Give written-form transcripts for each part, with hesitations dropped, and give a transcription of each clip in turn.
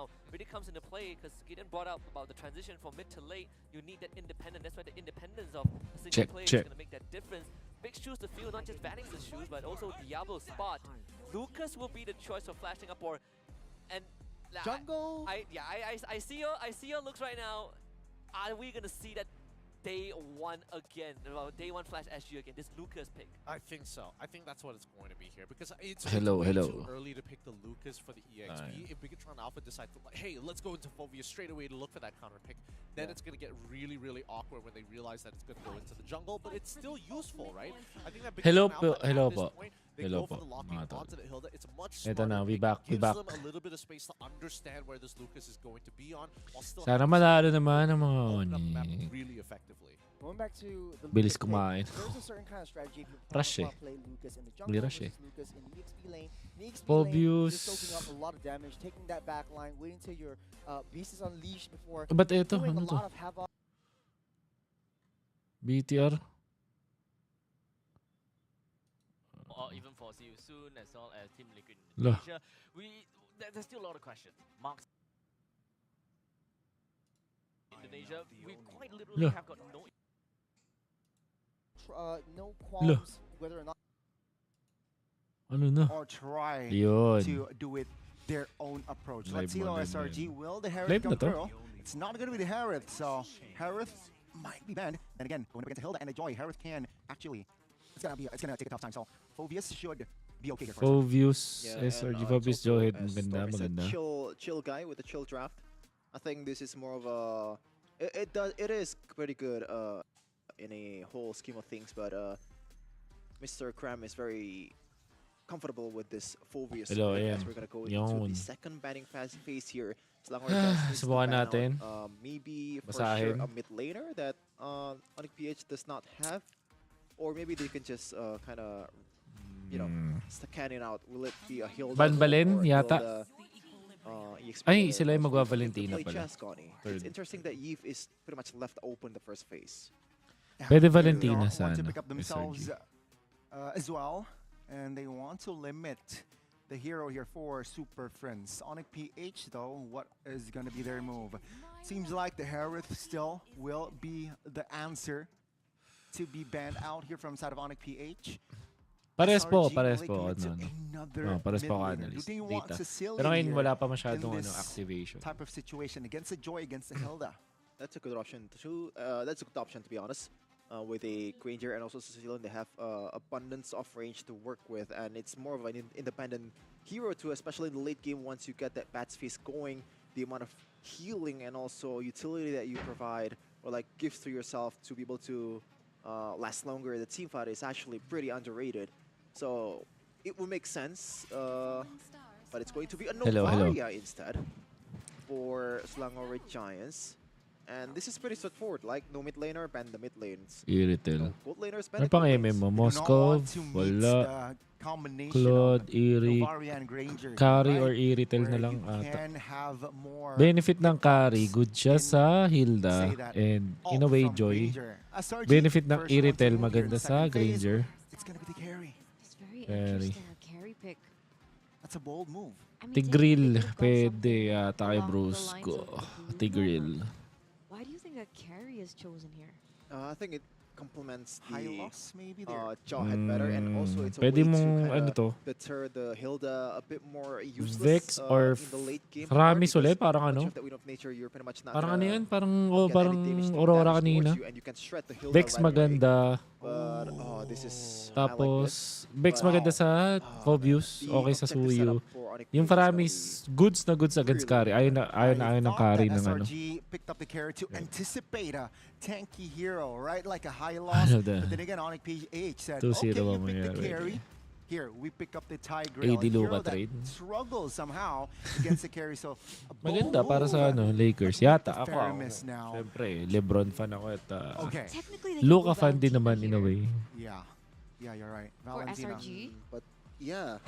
now really comes into play because Gideon brought up about the transition from mid to late. You need that independent. That's why the independence of a single player is going to make that difference. Big shoes to fill, not just Vanix's shoes, but also Diablo's spot. Lucas will be the choice for flashing up or and jungle. I see your looks right now. Are we gonna see that day one again? Day one flash SG again. This Lucas pick. I think so. I think that's what it's going to be here because it's hello. too early to pick the Lucas for the EXP. If Bigatron Alpha decides to hey, let's go into Fovia straight away to look for that counter pick, then it's gonna get really awkward when they realize that it's gonna go into the jungle. But it's still useful, right? I think that hello Bigatron po. Hello po. It's much smarter. Ito na, we back. Gives them a little bit of space to understand where this Lucas is going to be on. Sana manalo naman ang mga ONIC. Really effectively. Going back to the bilis kumain. there's a certain kind of strategy if you Rush play Lucas in the jungle rush versus Lucas in the EXP lane. In the EXP Obvious. lane, just soaking up a lot of damage, taking that back line, waiting till your beast is unleashed before Ba't ito? doing Ano a to? lot of havoc. BTR? Or even for See You Soon as well as Team Liquid Loh. Indonesia, there's still a lot of questions. Marks Indonesia, we quite literally Loh. have got No qualms whether or not Ano na? or try Yun. to do it their own approach. Live Let's see mo, how live mo SRG yun. will the Harith Live come na to? through. It's not going to be the Harith, so Harith might be banned. And again, going up against Hilda and the Joy, Harith can actually it's gonna take a tough time. So Phobius should be okay here first. Phobius, Yeah, SRG, and, Phobius, it's Joehead. also, as Maganda, Stormy said, maganda. chill guy with a chill draft. I think this is more of a it is pretty good in a whole scheme of things, but Mr. Cram is very comfortable with this Phobius. Hello, pick ayan. as we're gonna go into Yun. the second banning phase here. Subukan natin. Maybe for Basahin. sure a mid laner that ONIC PH does not have, or maybe they can just kind of scan it out. Will it be a Hilda? Banbalin or yata. EXP Ay, player? sila yung Also, magwa-Valentina play pala. chess, Connie. Third. It's interesting that Yves is pretty much left open the first phase. Pwede They Valentina want to sana. pick up themselves SRG. as well, and they want to limit the hero here for Super Friends. ONIC PH though, what is going to be their move? Seems like the Harith still will be the answer to be banned out here from side of ONIC PH. Pares po. SRG will Ano. commit to another Pares po mid laner. analyst. Do they want Data. Cecilia Pero ngayon here wala pa in masyadong this activation. type of situation against the Joy, against the Hilda? That's a good option too. That's a good option to be honest. With a Granger and also Sicilian, they have abundance of range to work with, and it's more of an independent hero too, especially in the late game. Once you get that Bat's Feast going, the amount of healing and also utility that you provide, or like gifts to yourself to be able to last longer in the team fight is actually pretty underrated. So it will make sense, but it's going to be a Novaria instead for Slangor Giants. And this is pretty straightforward, like no mid laner, ban the mid lanes. Iritel. Gold laners, ban Ano the pang gold MM lanes. mo? You do not Moskov? want to mix Wala. the combination Claude, of Iri. Novaria and Granger, Carry right? or Iritel na Where lang you ata. can have more Benefit ng carry, pickups good siya in, sa Hilda. say that, And in a ult way, from Joy. Granger. SRG, Benefit ng first one to Iritel, move here in maganda the sa second phase. Granger. It's gonna be the carry. It's very Carry. interesting, a carry pick. That's a bold move. I mean, Tigril. technically, they've got Pwede something yata kay along the Bruce lines ko. of the blue Tigril. buff. Why do you think a carry is chosen here? I think it complements High the loss maybe there. Jawhead better, and also it's a Pwede way to mong kind ano of to? deter the Hilda a bit more useless Vex or in the late game. Ramis part, ulit, because parang much ano? of the Wind of Nature, you're pretty much not Parang ano gonna yan? Parang, get parang any damage to Aurora damage kanina. towards you, and you can shred the Hilda Vex right away. maganda. But this is I like Tapos, this. Vex But, maganda sa Phobius. the Okay sa objective Suyo. setup for ONIC Yung PH is gonna Faramis, goods na goods against carry. Ayaw na ayaw ng I carry thought ng that ano. SRG picked up the carry to anticipate a tanky hero, right? Like a high loss. Ano da? But then again, ONIC PH said, 2-0 okay, you ang pick the mangyari. carry. Here, we pick up the Tiger. AD a hero Luka that trade. struggles somehow against the carry. So, a bold Maganda para move. sa ano, Lakers. Yata ako. Faramis now. Siyempre, LeBron fan ako at Okay. Technically, they can Luka go fan din Valentina naman in a here. way. Yeah. Yeah, you're right. For Valentina. SRG? But yeah,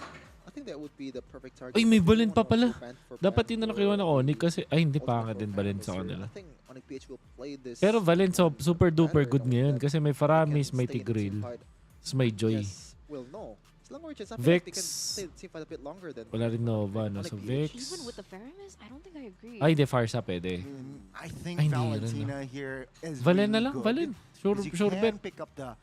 I think that would be the perfect target. Ay, may If you Balen pa wanna pala. also ban for Dapat ban yun na for nakiwan ako ni the kasi ay hindi ultimate pangit for din Balen sa Faramis here. kanila. I think ONIC PH will play this. Pero Valen super duper better good in a way ngayon that kasi may they Faramis, can may stay in the Tigril, team fight. tapos may Joy. Yes, well, no. Langor Giants, I feel like they can Vex. stay teamfight a bit longer than Wala rin Nova, no? ONIC So PH. Vex. Even with the Faramis, I don't think I agree. Ay, hindi. Farsa pwede. I think Ay, hindi rin, Valentina here is Valen na really lang, good. Valen. Sure, 'Cause you sure can bet. pick up the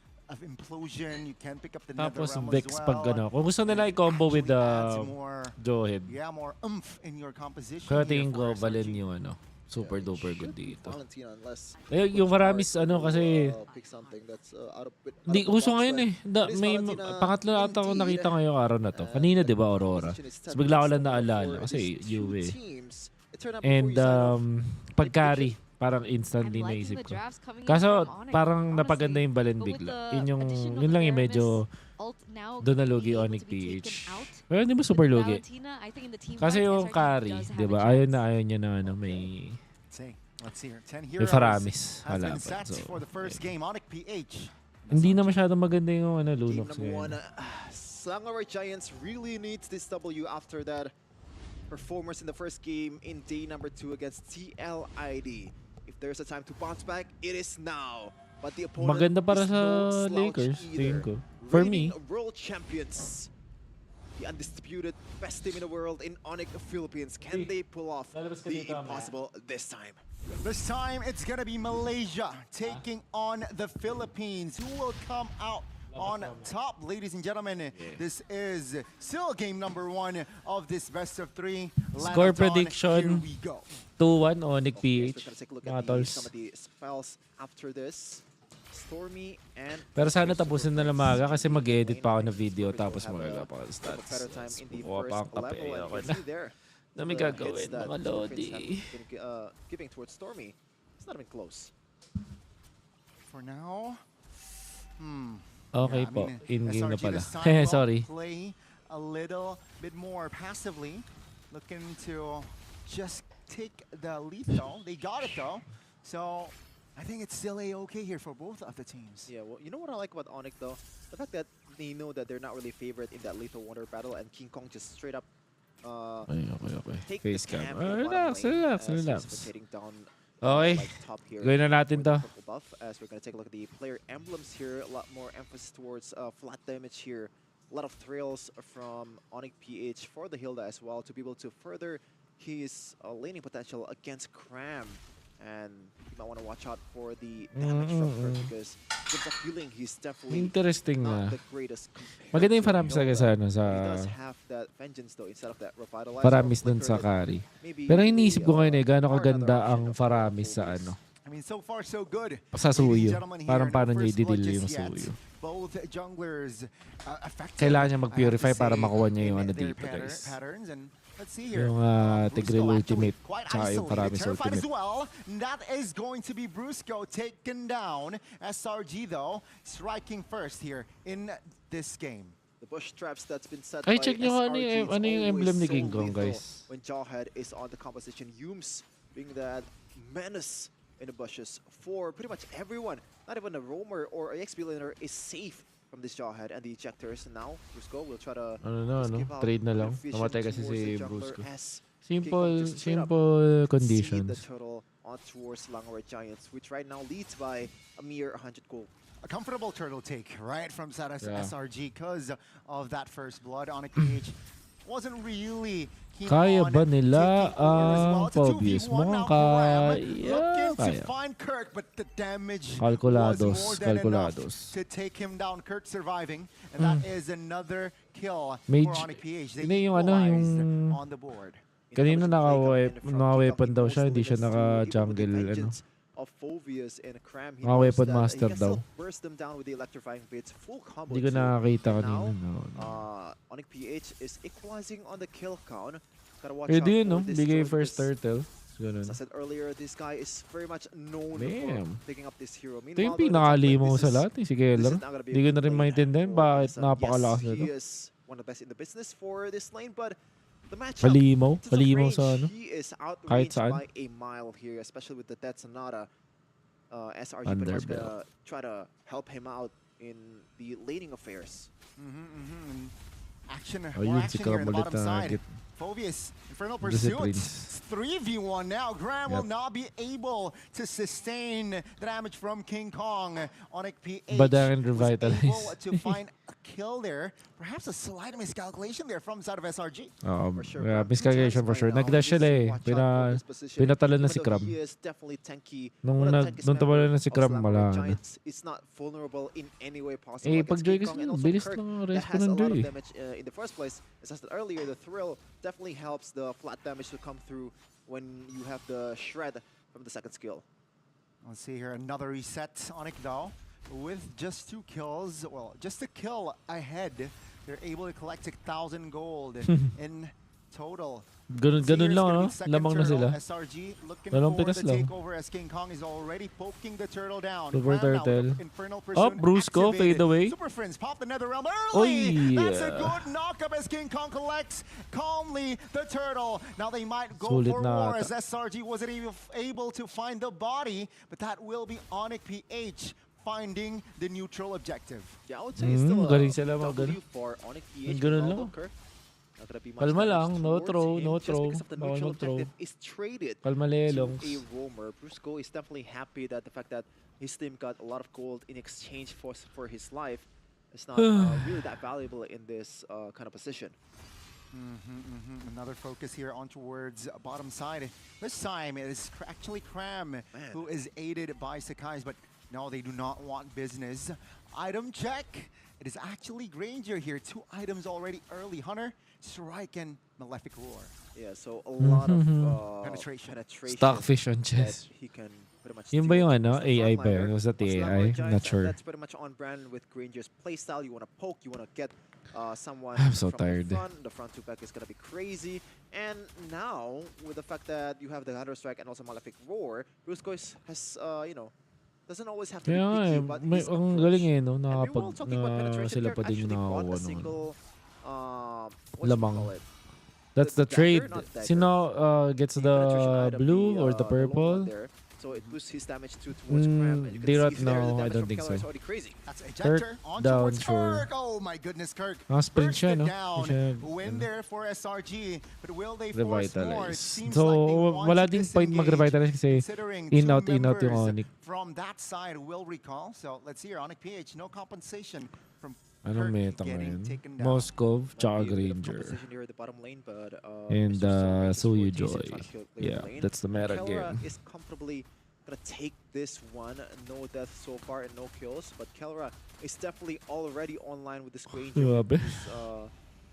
implosion, you can pick up the Tapos nether realm Vex as well. pag ano. Kung gusto nila i-combo with Actually adds more, Jawhead. yeah, more oomph in your composition. Kaya here tingin for ko, SRG. Valen yung ano. Super duper good dito. Valentina unless Yung Faramis, ano kasi, pick something that's out of hindi, out of the uso box, ngayon but eh. it is May Valentina pangatlo ata ko indeed. nakita ngayong araw na to. Kanina, di ba, Aurora? Position is So, set bigla ko against lang the naalala for kasi these two UV. teams. It turned out And before you sign up, pag-carry, parang I'm instantly liking naisip the ko. drafts coming in Kaso, from ONIC, parang honestly. napaganda yung Valen But with bigla. the Yun yung, addition of yun the lang yung Faramis, medyo ult now doon na being lugi able ONIC to be taken PH. out. Pero hindi mo super With lugi. Valentina, I think in the team Kasi fight, yung SRG carry, does have di a ba? chance. Ayaw niya na ano, may Let's see here. 10 may heroes Faramis. has Wala been pa. set So, for the first game. ONIC PH. hindi na masyadong maganda yung ano, game Lunox number one. ngayon. Slangover Giants really needs this W after that performance in the first game in day number 2 against TLID. If there's a time to bounce back, it is now. But the opponent Maganda para is sa no slouch Lakers, tingin either. ko. For me, Reigning world champions. The undisputed best team in the world in ONIC Philippines. Can they pull off lalabas ka the dito, mamaya. impossible this time? This time it's gonna be Malaysia taking on the Philippines. Who will come out on top, ladies and gentlemen? This is still game number 1 of this best of 3. Score Land of Dawn. prediction. Here we go. 2-1 ONIC Okay, so PH. we're gonna take a look Mga at tolls. some of the spells after this. Stormy and Pero sana tapusin na lang maaga kasi mag-edit pa ako ng video tapos Have magaga a pa ako ng better stats. time in the Kukuha first pa ang kape. level, and Ako you na. can see there Dami the gagawin, hits that mga the lodi. Philippines have been giving towards Stormy. It's not even close. For now, Okay yeah, I po, mean, in-game na SRG pala. this time will Sorry. play a little bit more passively, looking to just take the lead though. They got it though, so I think it's still a-okay here for both of the teams. Yeah, well, you know what I like about ONIC though? The fact that they know that they're not really favored in that Lethal Wonder battle, and King Kong just straight up Okay. take Face the cam. camp in the Relax, bottom lane relax, as he's relax. rotating down, Okay. like top here. Gawin na natin for the to. purple buff, as we're gonna take a look at the player emblems here. A lot more emphasis towards flat damage here. A lot of thrills from ONIC PH for the Hilda as well to be able to further his laning potential against Cram. And you might want to watch out for the damage from her because in terms of healing, he's definitely Interesting not na. the greatest. compared Maganda yung to Faramis Hilda. talaga sa ano, sa He does have that vengeance though instead of that revitalizer. Faramis dun flicker sa that carry. maybe Pero they, iniisip ko ngayon gaano are another kaganda option ang of Faramis sa Philippines. ano. I mean, so far so good. Sa Ladies and Suyo. gentlemen, here, Parang no paano niya first blood i-deal just yung yet. Suyo. Both junglers effective. Kailangan niya I have to mag-purify para say, makuha niya yung in ano their dito, guys. patterns, and let's see here. Yung Tigreal Brusco ultimate actually quite tsaka yung isolated, Faramis terrified ultimate. as well. That is going to be Brusco taken down. SRG though striking first here in this game. The bush traps that's been set Ay, by check nyo SRG, ano yung- it's ano yung always emblem ni so King Kong, lethal guys. when Jawhead is on the composition. Yums being that menace in the bushes for pretty much everyone. Not even a roamer or a XP laner is safe from this Jawhead and the ejectors. And now Brusco will try to Ano just give out trade na lang. vision Namatay kasi towards si the jungler Brusco. as King Kong Simple, just straight up simple see the conditions. turtle on towards Langor Giants, which right now leads by a mere 100 gold. A comfortable turtle take, right, from Saras Yeah. SRG because of that first blood. ONIC PH wasn't really keen Kaya on ba nila taking over as well. ang It's a 2v1 Phobius? now Mukhang for Ram. kaya. Looking to Kaya. find Kirk, but the damage Calculados, was more than enough calculados. to take him down. Kirk surviving, and that is another kill Mage. for ONIC PH. They Hindi yung ano, equalized yung- on the board. Kanina Intelligent play coming in from naka-weapon King Kong, daw he siya, most hindi siya willing to able with the naka-jungle, ano. vengeance of Phobius and Cram. He Mga knows weapon that he master can daw. still burst them down with the electrifying bits, full combo. Hindi ko too. nakakita And kanina. now, No. ONIC PH is equalizing on the kill count. Gotta watch Pwede out yun, for no? this Bigay choice first because, turtle. Ganun. as I said earlier, this guy is very much known Damn. for picking up this hero. Ito yung Meanwhile, though, in the top lane, pinakalimaw this sa is- lahat, si this Keller. is not gonna be Hindi ko na rin played maintindihan for bakit Wilson. napakalakas Yes, nito. he is one of the best in the business for this lane, but the matchup, Kalimaw. in terms of Kalimaw sa range, ano. he is Kahit outranged saan. by a mile here, especially with the Death Sonata. SRG pretty much Underbell. gonna try to help him out in the laning affairs. Action, Oh, more yun si action here in the Kamulit bottom na side target. Phobius, Infernal This is Pursuit. Prince. 3v1 now. Graham will Yep. not be able to sustain the damage from King Kong. ONIC PH Badang and was Revitalize. able to find a kill there. Perhaps a slight miscalculation there from the side of SRG. For sure, Yeah, Graham. miscalculation for sure. Nag-dash sila eh. Watch out for his position. Pinatalo na Even si though Cram. he is definitely tanky, Nung one of the nag- tankiest nung tumalo member na si of Cram, Slammer wala na. Giants is not vulnerable in any way possible Eh, against pag Joy King kasi Kong, and also bilis Kirk lang ang that respawn has a ng lot of Joy. damage in the first place. As I said earlier, the thrill definitely helps the flat damage to come through when you have the shred from the second skill. Let's see here, another reset. ONIC though, with just 2 kills, well, just a kill ahead, they're able to collect 1,000 gold in total. Ganun lang, no? Lamang na sila. SRG looking Lalong for pitas the lang. takeover as King Kong is already poking the turtle down. Super Graham now with Turtle. the Infernal Oh, Pursuit Brusco, activated. fade away. Super Friends pop the Netherrealm Oh, early. That's a yeah. good knockup as King Kong collects calmly the turtle. Now they might go Sulit for na war ata. as SRG wasn't even able to find the body, but that will be ONIC PH finding the neutral objective. Yeah, I would say it's still a galing sila mga W for ONIC PH. ganun with lang. Aldo Kirk. Not gonna be much Kalma damage lang, no towards throw, him no just throw. because of the Bawal neutral mag-throw. objective is traded Kalma to lelongs. a roamer. Brusco is definitely happy that the fact that his team got a lot of gold in exchange for his life is not really that valuable in this kind of position. Another focus here on towards bottom side. This time it is actually Cram who is aided by Sakai's, but no, they do not want business. Item check. It is actually Granger here. 2 items already early. Hunter, Strike, and Malefic Roar. Yeah, so a lot of Penetration. Stockfish on that chest. he can pretty much Yun do ba yung against ano? the AI ba frontliner. yun? Was that the Of Slammer AI? Giants, Not and sure. That's pretty much on brand with Granger's playstyle. You want to poke, you want to get someone I'm so from tired. the front 2-pack is going to be crazy. And now, with the fact that you have the Hunter Strike and also Malefic Roar, Brusco has, doesn't always have to Kaya be nga picky, eh, but may, his ang approach. galing eh, no? And meanwhile, Nakapag, talking about penetration, sila Kirk pa din actually bought nakakuha a ng single, Lamang. call it? That's the the trade. dagger, not dagger. Sino gets The penetration the item, blue or the long one purple? there. So it boosts his damage towards Cram. And you they can don't see there the know. I damage don't from think Keller is so. already crazy. That's Ejector on down towards for- Kirk. Oh my goodness, Kirk. Sprint siya, Bursted no? down. Siya, Win ano, there for SRG, but will they force more? It Revitalize. seems So, like they want wala to ding point disengage, mag-revitalize kasi considering in 2 out yung members ONIC. from that side will recall. So let's see here, ONIC PH, no compensation from Anong Kirk meta getting ngayon? taken down. Moskov, tsaka Might be a bit of Granger. competition here at the bottom lane, but, And Mr. Soul is Suyu working, he's Joy. trying to clear the Yeah, lane. that's the meta Kelra game. is comfortably gonna take this one. No death so far and no kills, but Kelra is definitely already online with this Granger. Grabe.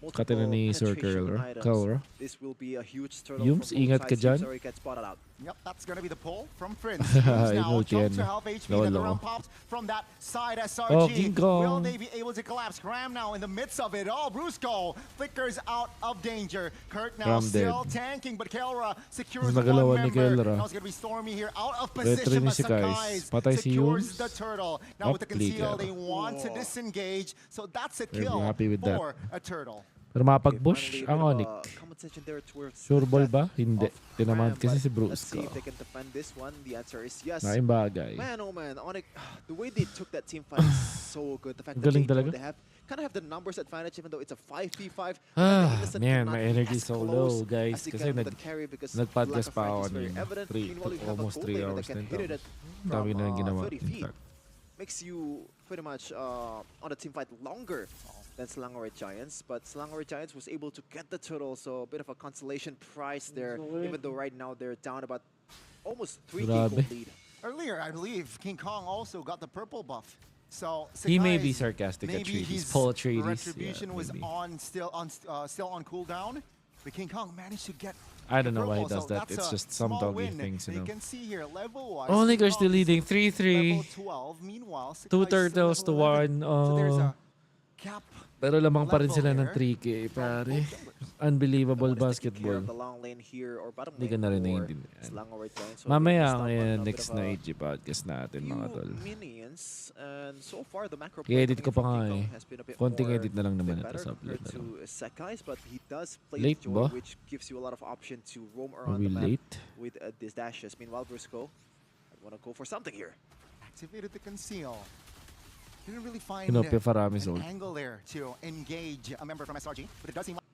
Multiple Kati na ni Sir penetration Kelra. items. This will be a huge turtle Yums, from both ingat ka sides. dyan. Yums already gets spotted out. Yep, that's gonna be the pull from Prince. Who's now Multi jumped to yan. half HP. Lolo. The round pops from that side. SRG. Oh, King Kong. Will they be able to collapse? Graham now in the midst of it. Oh, Brusco flickers out of danger. Kirk now Graham still dead. tanking, but Kelra secures Mas one nagalawan ni member. Kelra. Now it's gonna be Stormy here out of Retry position. ni But si Kais. Sakai's Patay si secures Yums. the turtle. Now with the Up, conceal, Liga. they want to disengage. So that's a Very kill happy with that. for a turtle. Pero mapag-push Finally, a ang bit of ONIC. a compensation there towards Sure ball death ba? Hindi. of Tinaman Graham, kasi but si let's see Brusco. if they can defend this one. The answer is yes. Naing bagay. Man, oh man, ONIC, the way they took that team fight is so good. The fact that Galing they know talaga. they have kind of have the numbers advantage, even though it's a 5v5. Man, my energy is so low, guys. Kasi nag-podcast pa ako kanina. Almost 3 hours na ito. Dami na yung ginawa. 30 In feet. fact. Makes you pretty much on the team fight longer than Selangor Giants, but Selangor Giants was able to get the turtle, so a bit of a consolation prize there, even though right now they're down about almost 3k Grabe. gold lead. Earlier, I believe King Kong also got the purple buff. So He may be Sakai's- sarcastic at maybe treaties. his Paul treaties. retribution Yeah, was maybe. still on cooldown. But King Kong managed to get. I don't the know why he purple, does so that. that's It's a just some small doggy win. things, you You know. can see here level-wise. ONIC King are still Kong is leading 3-3. Level 12. Meanwhile, 2 Sakai's turtles to level 11. 1. So there's a cap. Pero lamang pa rin level sila ng there 3K, from pare. both members. Unbelievable Someone is taking care basketball. of the long lane here or bottom Hindi lane ka na rin for naiintindihan. Selangor Giants. So Mamaya they ang missed out on a bit next of na a IG podcast natin, mga few tol. minions, and so far the macro I-edit play ko pa coming nga from King eh. Kong has been a bit Konting more edit na lang naman bit ito better sa upload compared na lang. to Sakai's, but he does play Late the Joy, ba? which gives you a lot of option to roam Are around we the map late? with these dashes. Meanwhile, Brusco, I want to go for something here. Activated the conceal. Didn't really find Pinopia Farami an sold. angle there to engage a member from SRG, but it does seem like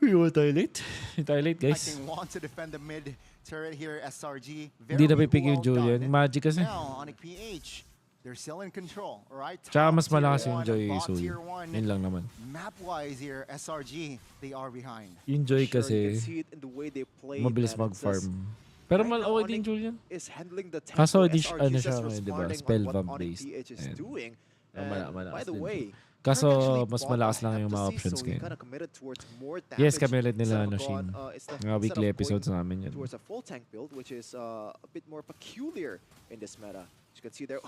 Yung toilet? Yung toilet, guys. Want to defend the mid turret here, SRG. Hindi na Very pipigil well Julian. done. Magic kasi. Now, ONIC PH, they're still in control, right? Tsaka mas Top tier malakas yung one, Joy bot Sul. tier one. Yun lang naman. Map-wise here, SRG, they are behind. Yung Joy Sure, you kasi, can see it in the way they play, mabilis man. It's just- mag-farm. Pero right now, okay din ONIC Julian. is handling the tempo. Kaso di SRG ano is siya just ngayon, di ba? responding Spell on what vamp ONIC based. PH is Ayan. doing. Malakas By the din way, siya. Kaso Kirk actually mas bought malakas a lang yung mga Heptasis, options so he ngayon. kinda committed towards more Yes, damage kami ulit nila instead ano of Shin. going, instead Mga of weekly going episodes namin yun. towards a full tank build, which is a bit more peculiar in this meta. As you can see there,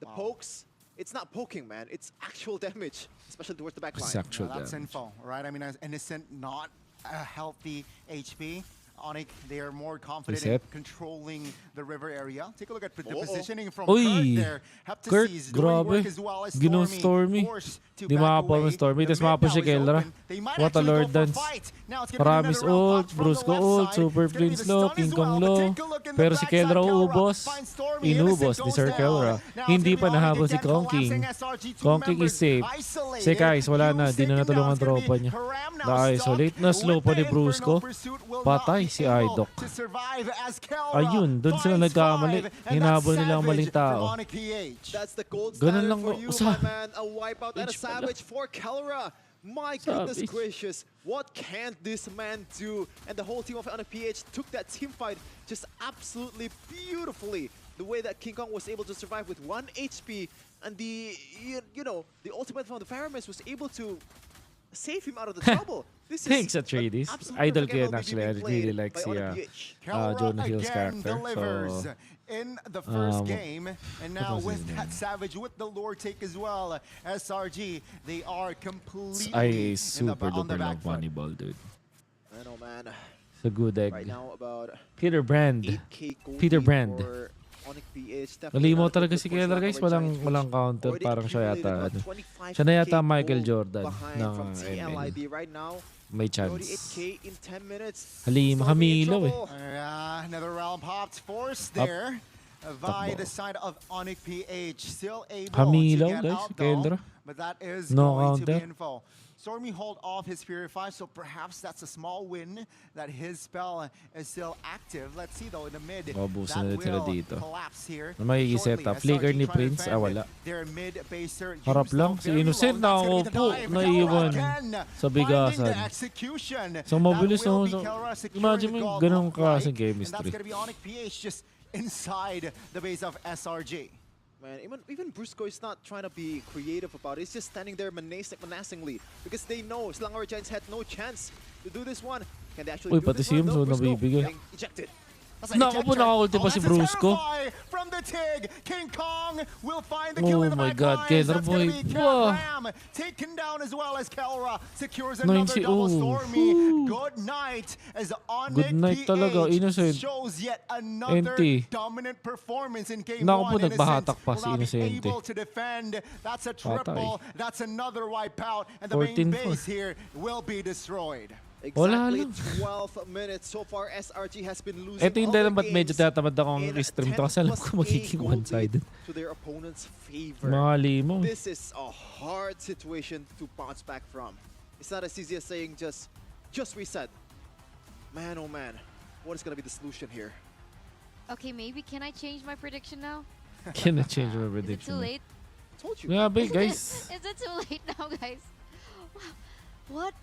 the pokes. It's not poking, man. It's actual damage, especially towards the back It's line. actual That's damage. info, right? I mean, as innocent, not a healthy HP. ONIC, they are more confident in Reset. controlling the river area. Take a look at the Uh-oh. positioning from Uy! Kirk there. Kirk, Heptasis doing grabe. work as well as Ginaw Stormy. Stormy. Forced to Di back makapal away. ng Stormy. The Tapos mid makapush now si is Keldra. open. They might What a actually go Lord for dance. fight. Now it's gonna be Paramis another round ult, pop from Brusco the left ult, side. Super It's gonna be Prince the low, stun King as Kong well, but low. take a look in the Pero si backside, Keldra Kelra ubos. finds Stormy. Inubos Innocent ni goes Sir down. Kelra. Now it's Hindi gonna pa be ONIC nahabol si again, Kong King. collapsing SRG, two Kong King is members safe. isolated. Si Kais, wala na. Hughes Di na taken natulungan down. It's gonna tropa be niya. Haram now Na-isolate stuck na slow with pa ni the Brusco. Infernal Pursuit will Patay not si be able Idok. to survive as Kelra Ayun, dun sila finds nagkamali. five, and Hinabol that's nila ang maling savage tao. from ONIC PH. That's the gold Ganun standard lang for ko- you, sa- my man. A wipeout and a H pala. savage for Kelra. My goodness Savage. gracious. What can this man do? And the whole team of ONIC PH took that team fight just absolutely beautifully. The way that King Kong was able to survive with 1 HP and the ultimate from the Faramis was able to save him out of the trouble. This Thanks, is Atreides. an absolute Idol perfect ko yun, MLB actually. I being really played like by si ONIC PH. Kelra Jonah Hill's again character. delivers So, in the first um, game, and now was with his that name? Savage, with the lore take as well, SRG, they are completely I in super on the duper back love foot. Moneyball, dude. I know, man. It's a good egg. Right now, about Peter Brand. 8K gold Peter lead Brand. for ONIC PH. Malimaw talaga si Keller, guys. Walang counter. Parang siya yata. Siya na yata Michael Jordan ng ML. TLID right now. May chance. 38K in 10 minutes. Halima, Stormy in Hamilaw eh. trouble. Another round popped, forced Up. there by Takbo. the side of ONIC PH. Still able Hamilaw, to get guys, out Keldra. though, but that is No going to be counter. info. Stormy hold off his Purify, so perhaps that's a small win that his spell is still active. Let's see though in the mid. Mabubusan that na sila will dito. collapse here. Na magiging shortly. setup. SRG Flicker trying ni to Prince, defend wala. their mid-baser. Harap Used lang, though si very Innocent low. That's gonna be the nakaupo, dive. naiiwan. Kelra again, Sa bigasan. finding the execution. So, mabilis That will no, be so, Kelra securing imagine the mo, gold ganong outright, klaseng and chemistry. that's gonna be ONIC PH just inside the base of SRG. Man, even Brusco is not trying to be creative about it. He's just standing there menacingly because they know Slangar Giants had no chance to do this one. Can they actually Uy, do pati this si one? Yums, No, nabibigay. Brusco getting ejected. That's an Naku po, ejector. nakaulti pa si that's a Brusco. terrify from the TIG. King Kong will find the Oh kill in the my back God, lines. Keldra That's gonna boy. be Wow. Ram taken down as well as Kelra secures 90 another double Stormy. Woo. Good night as ONIC Good night talaga, PH Innocent. shows yet another NT. dominant performance in game Naku po, 1. nagbahatak pa si will now be Innocent. able to defend. That's a Patay. triple. That's another wipeout. And the main 14-4. base here will be destroyed. Wala Exactly lang. 12 minutes so far. SRG has been losing Ito yung all dahilan their ba't medyo games tatamad akong in i-stream to kasi alam 10 ko plus magiging A gold one-sided. lead to their opponent's favor. Mga limo. This is a hard situation to bounce back from. It's not as easy as saying just reset. Man, oh man, what is gonna be the solution here? Okay, maybe can I change my prediction now? Can I change my Is it prediction? too late? Told you. Grabe, guys. Is it too late now, guys? What?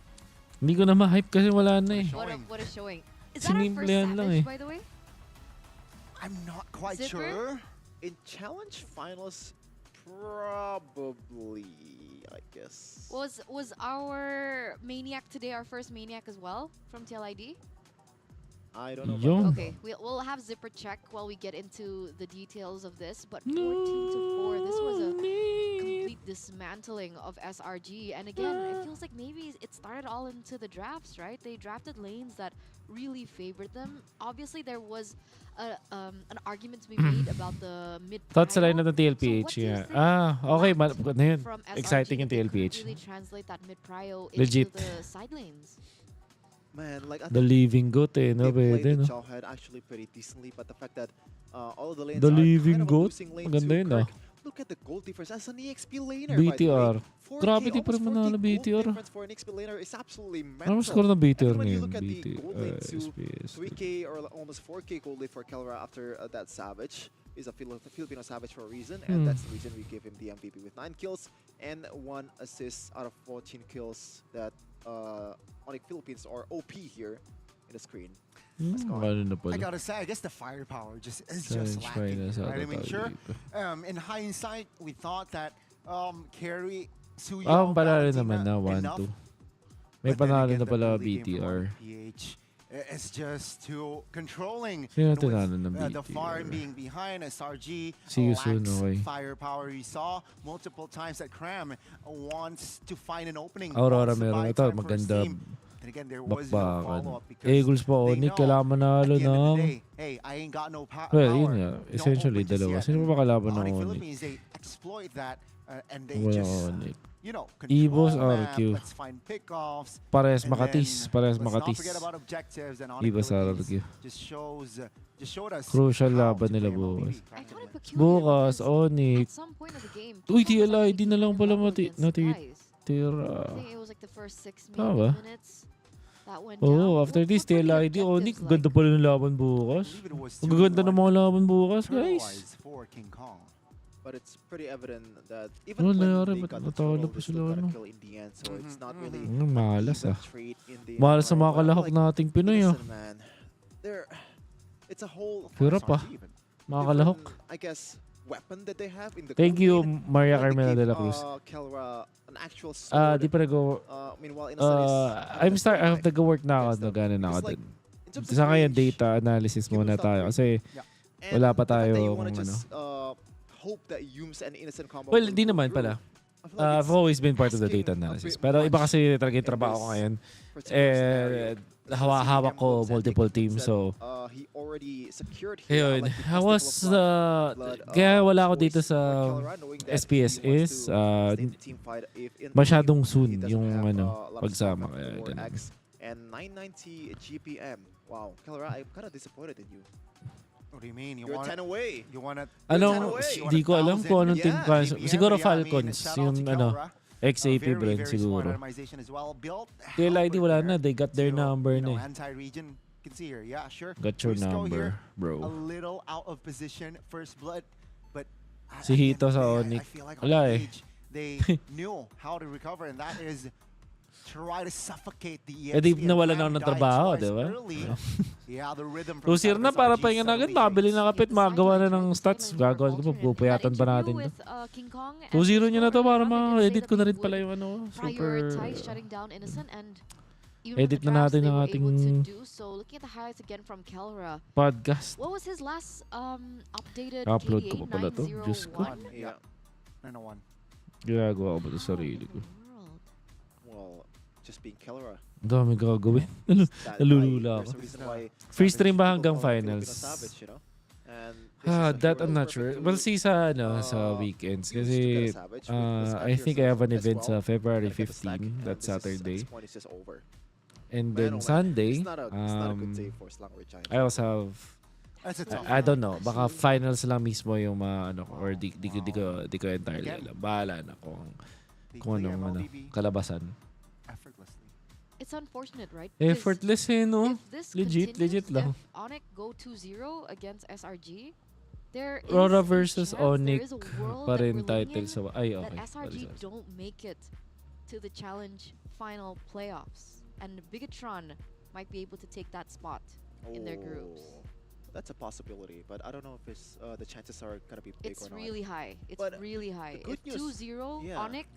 Hindi ko na ma-hype kasi wala na eh. What is showing? Is that our first Sinimplihan lang Savage, eh. by the way? I'm not quite Zipper? sure. In challenge finals, probably, I guess. Was our Maniac today our first Maniac as well from TLID? I don't know. Yo. About Okay, we'll have Zipper check while we get into the details of this, but 14-4, this was a complete dismantling of SRG. And again, it feels like maybe it started all into the drafts, right? They drafted lanes that really favored them. Obviously, there was an argument to be made about the mid. Thoughts sa line prio. ng TLPH So what do you nga. think Okay, lacked ano yun? from SRG Exciting yung that they couldn't TLPH. really translate that mid prio Legit. into the side lanes. Man, like I The think Living Goat eh, no? they played Pwede, the no? Jawhead actually pretty decently, but the fact that all of the lanes The are Living kind of a Goat? losing lane Maganda to yun, ah. Kirk look at the gold difference as an EXP laner, by the way. BTR. 4K, Grabe, di pa almost rin 4K manalo gold BTR. difference for an EXP laner is absolutely Ano mental. score ng BTR And when you ngayon? look at the BT, gold lead to SPS. 3K or almost 4K gold lead for Kelra after that Savage is a Filipino Savage for a reason, and that's the reason we give him the MVP with 9 kills and 1 assist out of 14 kills that ONIC Philippines or OP here in the screen. I gotta say, I guess the firepower is just lacking. Right? I mean, sure. In hindsight, we thought that Carry Suyo panalo naman na enough. 1-2. May panalo na pala BTR. It's just too controlling. Sino And tinalo ng with, the BTR? farm being behind, SRG See you soon, lacks okay. firepower. We saw multiple times that Cram wants to find an opening. Aurora wants to meron. buy Ito, time for his maganda. team. And again, there was no Bakbakan. follow-up because Eagles pa they ONIC, know kailangan manalo at the end of the ng... day, hey, I ain't got no power. Well, yun nga. No Essentially, open just dalawa. yet. Sino ba kalaban ng ONIC ONIC? Philippines, they exploit that and they Wala just, ONIC. you know, Evos control map, RQ. let's find pickoffs. Parehas And makatis. then Parehas let's not makatis. forget about objectives and ONIC Evos Philippines RQ. just showed us Crucial how laban to nila play bukas. MLBB I found it practically. peculiar Bukas, because ONIC. at some point of the game, Uy, Kingkong was TLI, actually di na lang in pala level against natitira. Rise. I think it was like the first 6 Tama ba? minutes that went Oo, down. after What- this, what were the TLID, ONIC, objectives ganda like? pala ng laban bukas. I believe it was Ang gaganda ng 2-1 mga laban bukas, guys. turtle-wise for King Kong. But it's pretty evident that even Wala when yari, they ba't got the natalo turtle, pa they sila, still got ano? a kill in the end. So it's not really Malas even ah. trade in the Mahal sa end. mga But kalahok like, nating Pinoy ah. listen, man, it's a whole Hirap ah. SRG even. Mga kalahok. different, I guess, weapon that they have in the Thank gold you, lane. Maria Like, they Carmela give, de la Cruz. Kelra an actual Di sword. pa nag-go. Meanwhile, Innocent is I have to go work na ako. Gano'n na ako Because, like, din. in terms of Sa ngayon, range, data analysis you muna lose out tayo. three. Kasi and wala pa the fact that you tayo wanna kung just, hope that Yums and Innocent combo well, will di go naman through. pala. I feel like I've it's always been part of the asking data a analysis. bit Pero iba much kasi talaga yung in trabaho ko this ngayon. particular scenario. Hawak ko multiple teams. So, He already secured ayun. like, the I was, first couple of blood, kaya wala ako choice dito sa for Kelra, knowing that SPS he wants is, to stay in the team fight if in the masyadong game soon he doesn't yung have, ano, a lot of pagsama. stuff Kaya for ganun. X. And 990 GPM. Wow, Kelra, I'm kind of disappointed in you. What do you mean? You're 10 away. You want to Anong, di ko alam kung anong team class. Siguro Falcons, yung ano, XAP brand siguro. TLID wala na, they got their number na eh. Anti-region, you can see here. Yeah, sure. Got your Cusco number, here, A bro. little out of position, first blood, but Si Hito sa ONIC. I feel like Wala on eh. stage, they knew how to recover, and that is try to suffocate the Eh di EXP. nawalan and ako ng Cram died trabaho, twice di ba? early. Yeah, the rhythm from Tusir na Savage para SRG pahinga na agad, suddenly mabili changed. na kapit, magawa na ng stats. Gagawin ko pa, pupuyatan pa natin to. 2-0 nyo na to para ma-edit ko na rin pala yung ano, super... prioritize shutting down Innocent and even Edit with the na drafts natin they ang were able to ating do so. Looking at the highlights again from Kelra. podcast. What was his last updated Upload KDA? ko pa pala to. Diyos ko. 901? Yeah. 901. Ginagawa ko ba ito sa sarili ko? World. Well, just being Kelra. Ang dami gagawin. That Nalulula there's ako. a reason why Free Savage stream ba people hanggang call him Filipino finals? Savage, you know? And this is a That hero I'm not perfect sure. to, We'll see sa ano sa weekends use to get kasi a Savage with the I Skypier think I have an as event well. sa February Gotta get the stack, 15, and that this is- at Saturday. this point it's just over. And Man, then oh man, Sunday, it's not a good day for Slangway Giants. I also have That's a tough I don't one. know, baka finals lang mismo yung ano ko, or di ko entirely alam. Bahala na They kung clear anong MLBB kalabasan. effortlessly. It's unfortunate, right? Because Effortless eh, no? if this Legit continues, lang. If ONIC go 2-0 against SRG, there is Rora a versus chance, there ONIC is a world pa that rin we're living title in sa... Ay, that okay. SRG Sorry. don't make it to the challenge final playoffs, and Bigatron might be able to take that spot in their groups. Oh, that's a possibility, but I don't know if it's the chances are gonna be big It's or not. really high. It's But really high. good If news- 2-0 yeah. ONIC,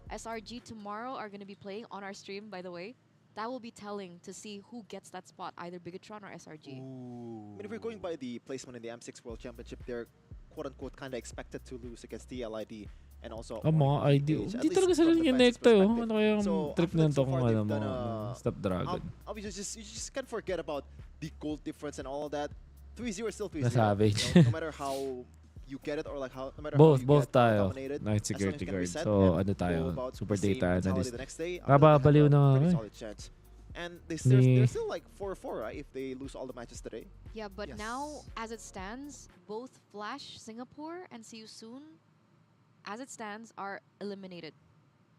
SRG tomorrow are going to be playing on our stream, by the way. That will be telling to see who gets that spot, either Bigatron or SRG. I mean, if we're going by the placement in the M6 World Championship, they're quote-unquote kind of expected to lose against TLID and also Ang mga ONIC ID. PH, at Hindi least talaga sila from the fans' nag-connecta oh. perspective. Ano kaya ang So, trip after na that, ito so kung far, ano they've mo, done a- Snapdragon. Obviously, you just can't forget about the goal difference and all of that. 3-0 is still 3-0. Na savage. You know, no matter how you get it or like how, no matter Both how you get tayo. dominated, Night as long as security you can guard. reset So, and ano go tayo? about Super the same data mentality analyst. the next day, I feel like they Nababaliw have a na nga pretty eh. solid chance. And Ni- they're still like 4-4, right? If they lose all the matches today. Yeah, but Yes. now, as it stands, both Flash Singapore and See You Soon as it stands, are eliminated.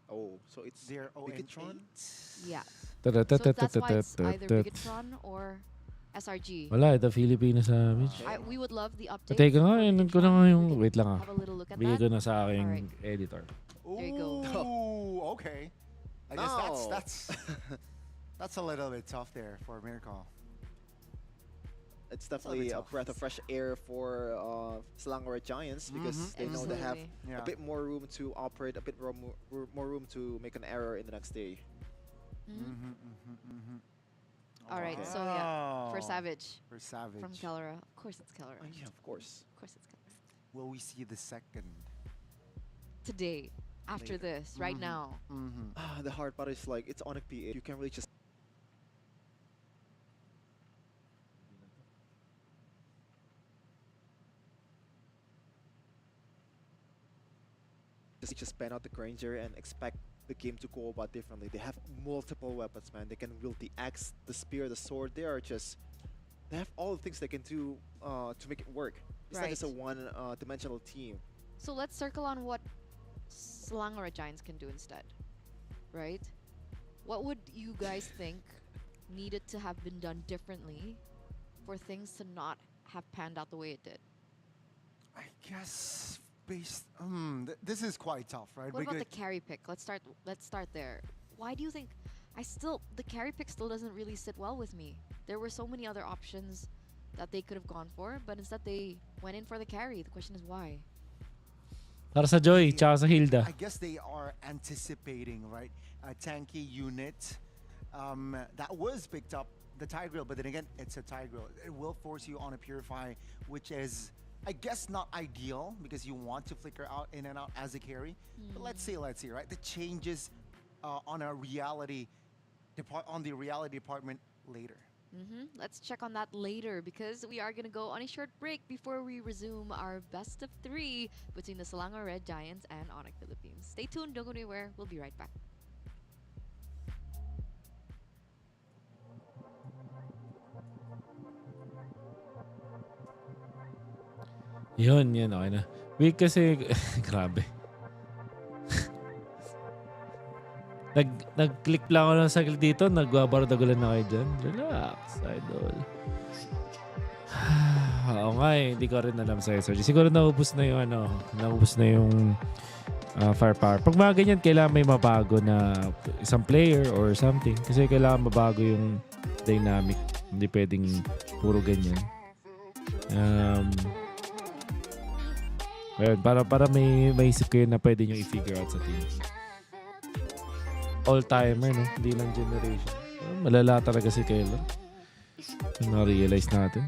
Oh, so it's They're Bigatron? Yeah. So that's why it's either Bigatron or SRG. Wala, ito Filipino Savage. We would love the update. Teka nga, for yun ko na Bigatron. nga We yung... can Wait lang ah. have a little look at Bigay that. ko na sa aking Alright. editor. There you go. Ooh, okay. I guess No. that's a little bit tough there for Miracle. It's definitely a tough. breath of fresh air for Selangor Giants because they know they have Absolutely. Yeah. a bit more room to operate, a bit more room to make an error in the next day. Mhm. All right, Okay. so yeah, for Oh, Savage For Savage. from Kelra. Of course it's Kelra. Yeah, of course. Of course it's Kelra. Will we see the second? Today, after Later. this, right now. The hard part is like it's ONIC PH. You can't really just ban out the Granger and expect the game to go about differently. They have multiple weapons, man. They can wield the axe, the spear, the sword. They have all the things they can do to make it work. It's not just a Right. one-dimensional team. So let's circle on what Selangor Giants can do instead, right? What would you guys think needed to have been done differently for things to not have panned out the way it did? I guess based. This is quite tough, right? What about the Because- carry pick? Let's start there. Why do you think the carry pick still doesn't really sit well with me? There were so many other options that they could have gone for, but instead they went in for the carry. The question is why? Para sa Joy, tsaka sa Hilda. I guess they are anticipating, right? A tanky unit that was picked up, the Tigreal, but then again, it's a Tigreal. It will force you on a Purify, which is, I guess, not ideal because you want to flicker out in and out as a carry. But let's see, right? The changes on a reality on the reality department later. Let's check on that later because we are going to go on a short break before we resume our best of 3 between the Selangor Red Giants and ONIC Philippines. Stay tuned, don't go anywhere. We'll be right back. Yun, okay na. Week kasi, grabe. Nag-click lang ako ng saglit dito, nagbabardagulan na kayo dyan. Relax, idol. Oo nga hindi ko rin alam sa SRG. Siguro naubos na yung firepower. Pag mga ganyan, kailangan may mabago na isang player or something. Kasi kailangan mabago yung dynamic. Hindi pwedeng puro ganyan. Ayun, para may maisip kayo na pwede nyo i-figure out sa team. All-timer, no? Hindi lang generation. Malala talaga si Kayla. Na-realize natin.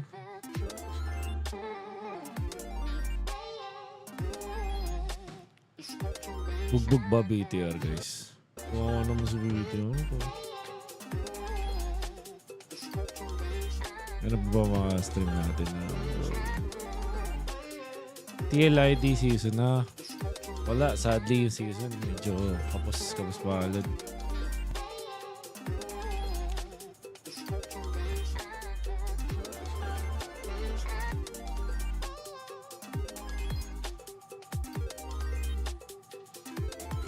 Bugbog ba BTR, guys? Wow, naman si BTR. Ano ba mga stream natin na TLID season na? Wala, sadly yung season medyo kapos palad.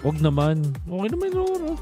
Wag naman. Okay naman yung Aurora.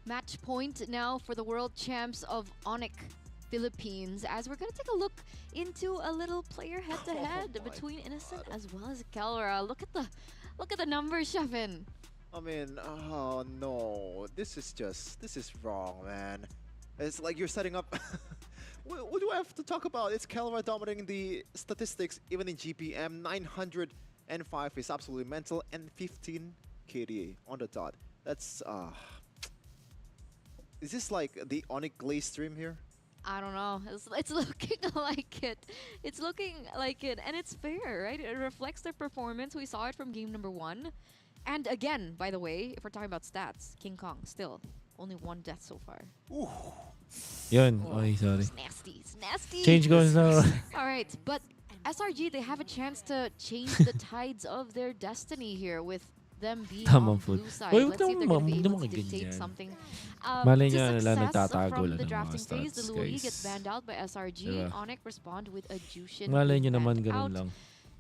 Match point now for the world champs of ONIC Philippines as we're going to take a look into a little player head-to-head between Innocent as well as Kelra. Look at the numbers, Shevin. I mean, oh no, this is wrong, man. It's like you're setting up. What do I have to talk about? It's Kelra dominating the statistics, even in GPM. 905 is absolutely mental, and 15 KDA on the dot. That's is this like the ONIC glaze stream here? I don't know. It's looking like it. It's looking like it, and it's fair, right? It reflects their performance. We saw it from game number 1. And again, by the way, if we're talking about stats, King Kong still only 1 death so far. Ooh. Yun. Oy, sorry. It's nasty. It's nasty. Change goes now. All right, but SRG, they have a chance to change the tides of their destiny here with them being on Tamang food. blue side. Uy, Let's see if they're going to be able to ganyan. dictate something. Malay To nyo, success nagtatago from lang the ng mga drafting phase, the stats, Luo guys. gets banned out by SRG. Diba? ONIC respond with a Jushin Malay nyo being naman banned ganun out. lang.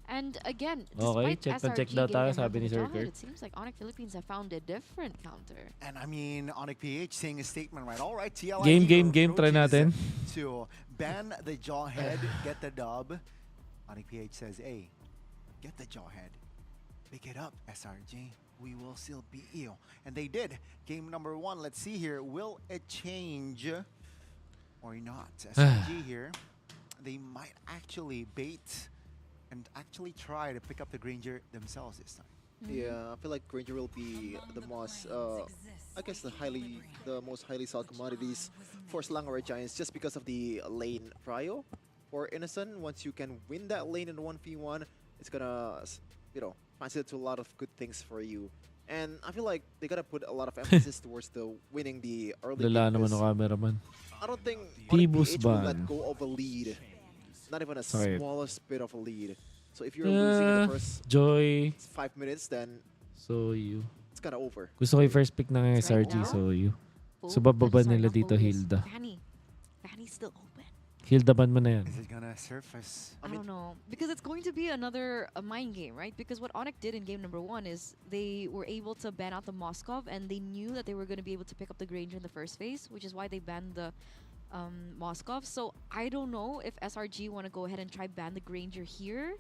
And again, Okay, despite check na SRG check daw tayo, getting a sabi ni memorable Sir jawhead, Kurt. it seems like ONIC Philippines have found a different counter. And I mean, ONIC PH saying a statement, right? All right, TLID Game, try natin. to ban the jawhead, get the dub. ONIC PH says, hey, get the jawhead. Pick it up, SRG. We will still beat you. And they did. Game number 1. Let's see here. Will it change or not? SRG here, they might actually bait and actually try to pick up the Granger themselves this time. Yeah, I feel like Granger will be the most, I guess the most highly sold commodities for Slangaray Giants just because of the lane prio. For Innocent, once you can win that lane in 1v1, it's gonna, translate to a lot of good things for you. And I feel like they gotta put a lot of emphasis towards winning the early Lala game. naman ang cameraman. I don't think Tibus ONIC will ban. let go of a lead. Not even a Sakit. smallest bit of a lead. So if you're losing in the first Joy. 5 minutes, then So you. it's kind of over. Gusto ko yung first pick ng SRG, now? so you. Full- So bababa sorry, nila not dito full is Hilda. Fanny's still open. Hilda ban mo na yan. Is it gonna surface? I don't know. Because it's going to be another mind game, right? Because what ONIC did in game number 1 is they were able to ban out the Moskov, and they knew that they were going to be able to pick up the Granger in the first phase, which is why they banned the Moskov. So I don't know if SRG want to go ahead and try ban the Granger here,